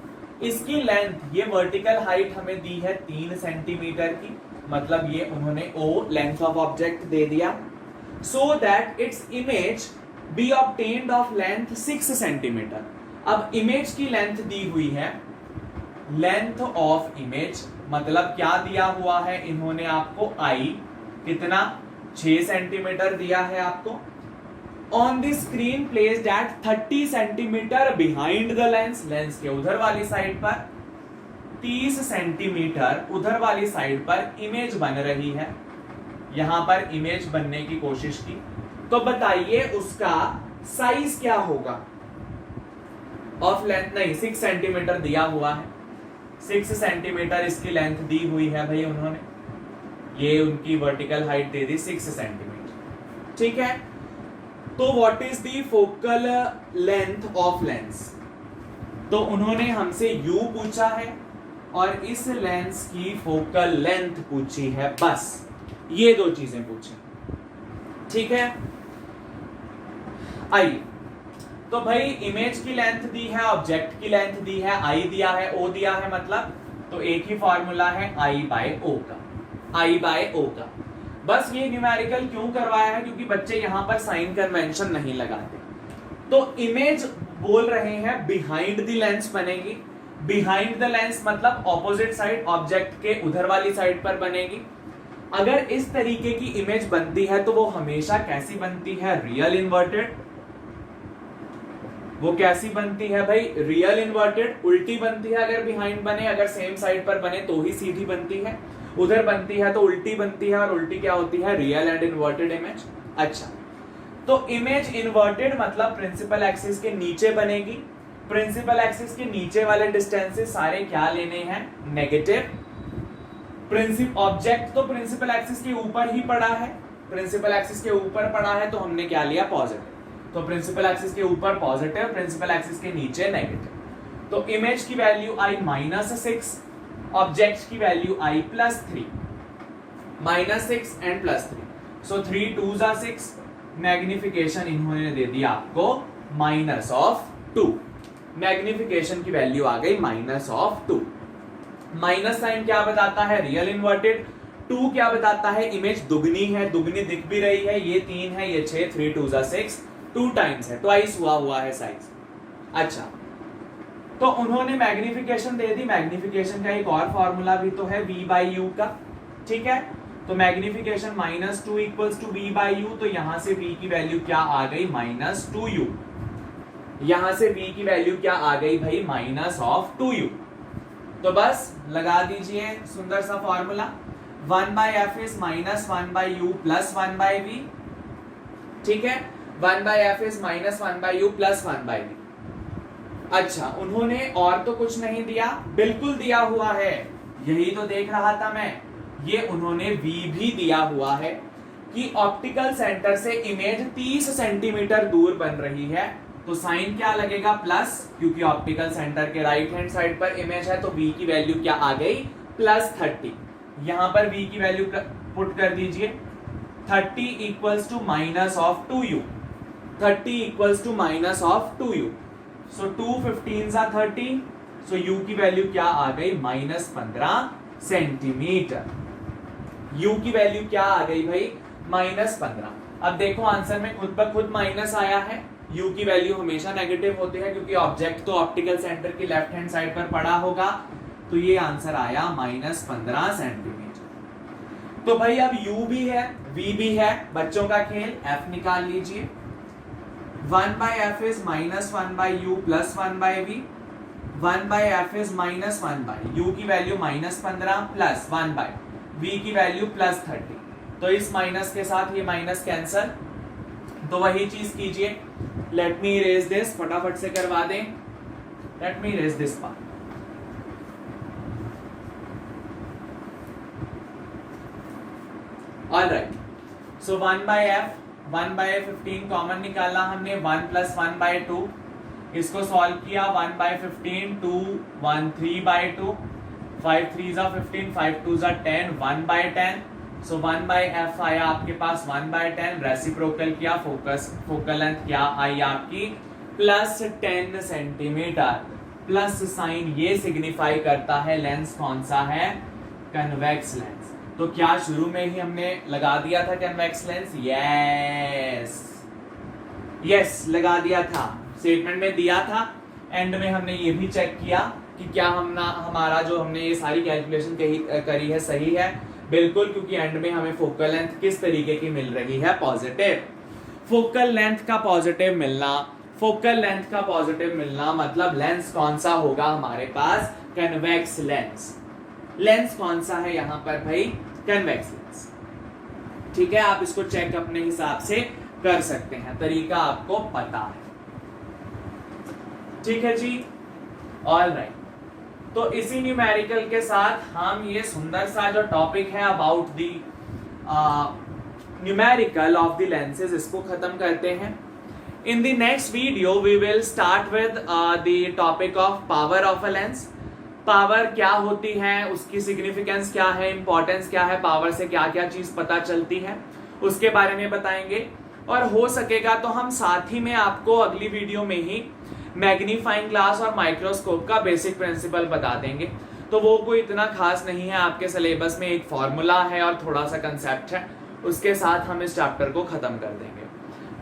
इसकी लेंथ, ये वर्टिकल हाइट हमें दी है 3 सेंटीमीटर की, मतलब ये उन्होंने O length of object they दिया। So that its image B obtained of length 6 centimetre. अब इमेज की लेंथ दी हुई है, लेंथ ऑफ इमेज मतलब क्या दिया हुआ है इन्होंने आपको I कितना 6 सेंटीमीटर दिया है आपको। On the screen placed at 30 centimetre behind the lens, lens के उधर वाली साइड पर 30 सेंटीमीटर उधर वाली साइड पर इमेज बन रही है। यहां पर इमेज बनने की कोशिश की, तो बताइए उसका साइज क्या होगा ऑफ लेंथ। नहीं, 6 सेंटीमीटर दिया हुआ है, 6 सेंटीमीटर इसकी लेंथ दी हुई है भाई उन्होंने, ये उनकी वर्टिकल हाइट दे दी 6 सेंटीमीटर, ठीक है। तो what is the focal length of lens, तो उन्होंने हमसे U पूछा है और इस लेंस की फोकल लेंथ पूछी है, बस ये 2 चीजें पूछी, ठीक है। आइए, तो भाई इमेज की लेंथ दी है, ऑब्जेक्ट की लेंथ दी है, I दिया है, O दिया है, मतलब तो एक ही फॉर्मूला है I बाय O का, I बाय O का। बस ये न्यूमेरिकल क्यों करवाया है, क्योंकि बच्चे यहां पर साइन कन्वेंशन नहीं लगाते। तो इमेज बोल रहे हैं बिहाइंड द लेंस बनेगी, बिहाइंड द लेंस मतलब ऑपोजिट साइड, ऑब्जेक्ट के उधर वाली साइड पर बनेगी। अगर इस तरीके की इमेज बनती है तो वो हमेशा कैसी बनती है, रियल इन्वर्टेड। वो कैसी बनती है भाई, रियल इन्वर्टेड, उल्टी बनती है अगर बिहाइंड बने, अगर सेम साइड पर बने तो ही सीधी बनती है, उधर बनती है तो उल्टी बनती है, और उल्टी क्या होती है, रियल एंड इन्वर्टेड इमेज। अच्छा, तो इमेज इन्वर्टेड मतलब प्रिंसिपल एक्सिस के नीचे बनेगी, प्रिंसिपल एक्सिस के नीचे वाले डिस्टेंसेस सारे क्या लेने हैं, नेगेटिव। ऑब्जेक्ट तो प्रिंसिपल एक्सिस के ऊपर ही पड़ा है, प्रिंसिपल एक्सिस के ऊपर पड़ा है तो हमने क्या लिया, पॉजिटिव। तो प्रिंसिपल एक्सिस के ऊपर पॉजिटिव, प्रिंसिपल एक्सिस के नीचे नेगेटिव। तो इमेज की वैल्यू I -6, ऑब्जेक्ट की value I +3, -6 and +3, so 3 2s are 6, magnification इन्होंने दे दिया आपको -2। मैग्निफिकेशन की वैल्यू आ गई -2। माइनस साइन क्या बताता है? Real inverted. 2 क्या बताता है? इमेज दुगनी है, दुगनी दिख भी रही है। ये 3 है, ये 6, 3 2 6, 2 टाइम्स है, ट्वाइस हुआ है साइज। अच्छा, तो उन्होंने मैग्निफिकेशन दे दी। मैग्निफिकेशन का एक और फॉर्मूला भी तो है v/u का, ठीक है। तो मैग्निफिकेशन -2 इक्वल्स टू v/u, तो यहां से v की वैल्यू क्या आ गई? -2u। यहां से v की वैल्यू क्या आ गई भाई? -2u। तो बस लगा दीजिए सुंदर सा formula. 1/f is -1/u plus 1/v, ठीक है। 1/f is -1/u plus 1/v। अच्छा, उन्होंने और तो कुछ नहीं दिया? बिल्कुल दिया हुआ है, यही तो देख रहा था मैं। ये उन्होंने v भी दिया हुआ है कि ऑप्टिकल सेंटर से इमेज 30 सेंटीमीटर दूर बन रही है, तो साइन क्या लगेगा? प्लस, क्योंकि ऑप्टिकल सेंटर के राइट हैंड साइड पर इमेज है, तो v की वैल्यू क्या आ गई? +30। यहां पर v की वैल्यू पुट कर दीजिए। 30 equals to -2u। 30 equals to -2u। So 2 15 30, so u की वैल्यू क्या आ गई? -15 सेंटीमीटर। u की वैल्यू क्या आ गई भाई? -15। अब देखो आंसर में खुद ब खुद माइनस आया है। u की वैल्यू हमेशा नेगेटिव होती है, क्योंकि ऑब्जेक्ट तो ऑप्टिकल सेंटर की लेफ्ट हैंड साइड पर पड़ा होगा। तो ये आंसर आया -15 सेंटीमीटर। तो भाई अब u भी है, v भी है, बच्चों का खेल। f निकाल लीजिए। 1/f is -1/u plus 1/v। 1/f is -1/u की वैल्यू -15 प्लस 1/v की वैल्यू +30। तो इस माइनस के साथ ये माइनस कैंसल। तो वही चीज कीजिए। लेट मी इरेज दिस, फटाफट से करवा दें। Let me erase this part. Alright, so 1/15 common निकाला हमने। 1 + 1/2, इसको सॉल्व किया। 1/15, 2 1 3/2, 5 3 15, 5 2 10, 1/10। सो 1/f आया आपके पास 1/10। रेसिप्रोकल किया, फोकल लेंथ क्या आई आपकी? +10 सेंटीमीटर। प्लस साइन ये सिग्निफाई करता है लेंस कौन सा है? Convex lens. तो क्या शुरू में ही हमने लगा दिया था कन्वेक्स लेंस? यस लगा दिया था, स्टेटमेंट में दिया था। एंड में हमने ये भी चेक किया कि क्या हमारा जो हमने ये सारी कैलकुलेशन करी है सही है। बिल्कुल, क्योंकि एंड में हमें फोकल लेंथ किस तरीके की मिल रही है? पॉजिटिव। फोकल लेंथ का पॉजिटिव मिलना, फोकल लेंथ का पॉजिटिव मिलना मतलब लेंस कौन सा होगा हमारे पास? Convex lens. लेंस कौन सा है यहां पर भाई? Convex lens. ठीक है, आप इसको चेक अपने हिसाब से कर सकते हैं, तरीका आपको पता है। ठीक है जी, ऑल राइट। तो इसी न्यूमेरिकल के साथ हम ये सुंदर सा जो टॉपिक है about the numerical of the lenses, इसको खत्म करते हैं। In the next video we will start with the topic of power of a lens. Power क्या होती है, उसकी सिग्निफिकेंस क्या है, इंपॉर्टेंस क्या है, पावर से क्या क्या चीज पता चलती है, उसके बारे में बताएंगे। और हो सकेगा तो हम साथ ही में आपको अगली वीडियो में ही मैग्नीफाइंग ग्लास और माइक्रोस्कोप का बेसिक प्रिंसिपल बता देंगे। तो वो कोई इतना खास नहीं है, आपके सिलेबस में एक फॉर्मूला है और थोड़ा सा कंसेप्ट है, उसके साथ हम इस चैप्टर को खत्म कर देंगे।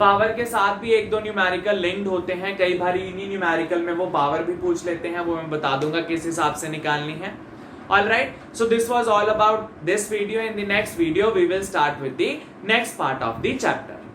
पावर के साथ भी एक दो न्यूमेरिकल लिंक्ड होते हैं, कई बार इन्हीं न्यूमेरिकल में वो पावर भी पूछ लेते हैं, वो मैं बता दूंगा किस हिसाब से निकालनी है। Alright, so this was all about this video. In the next video we will start with the next part of the chapter.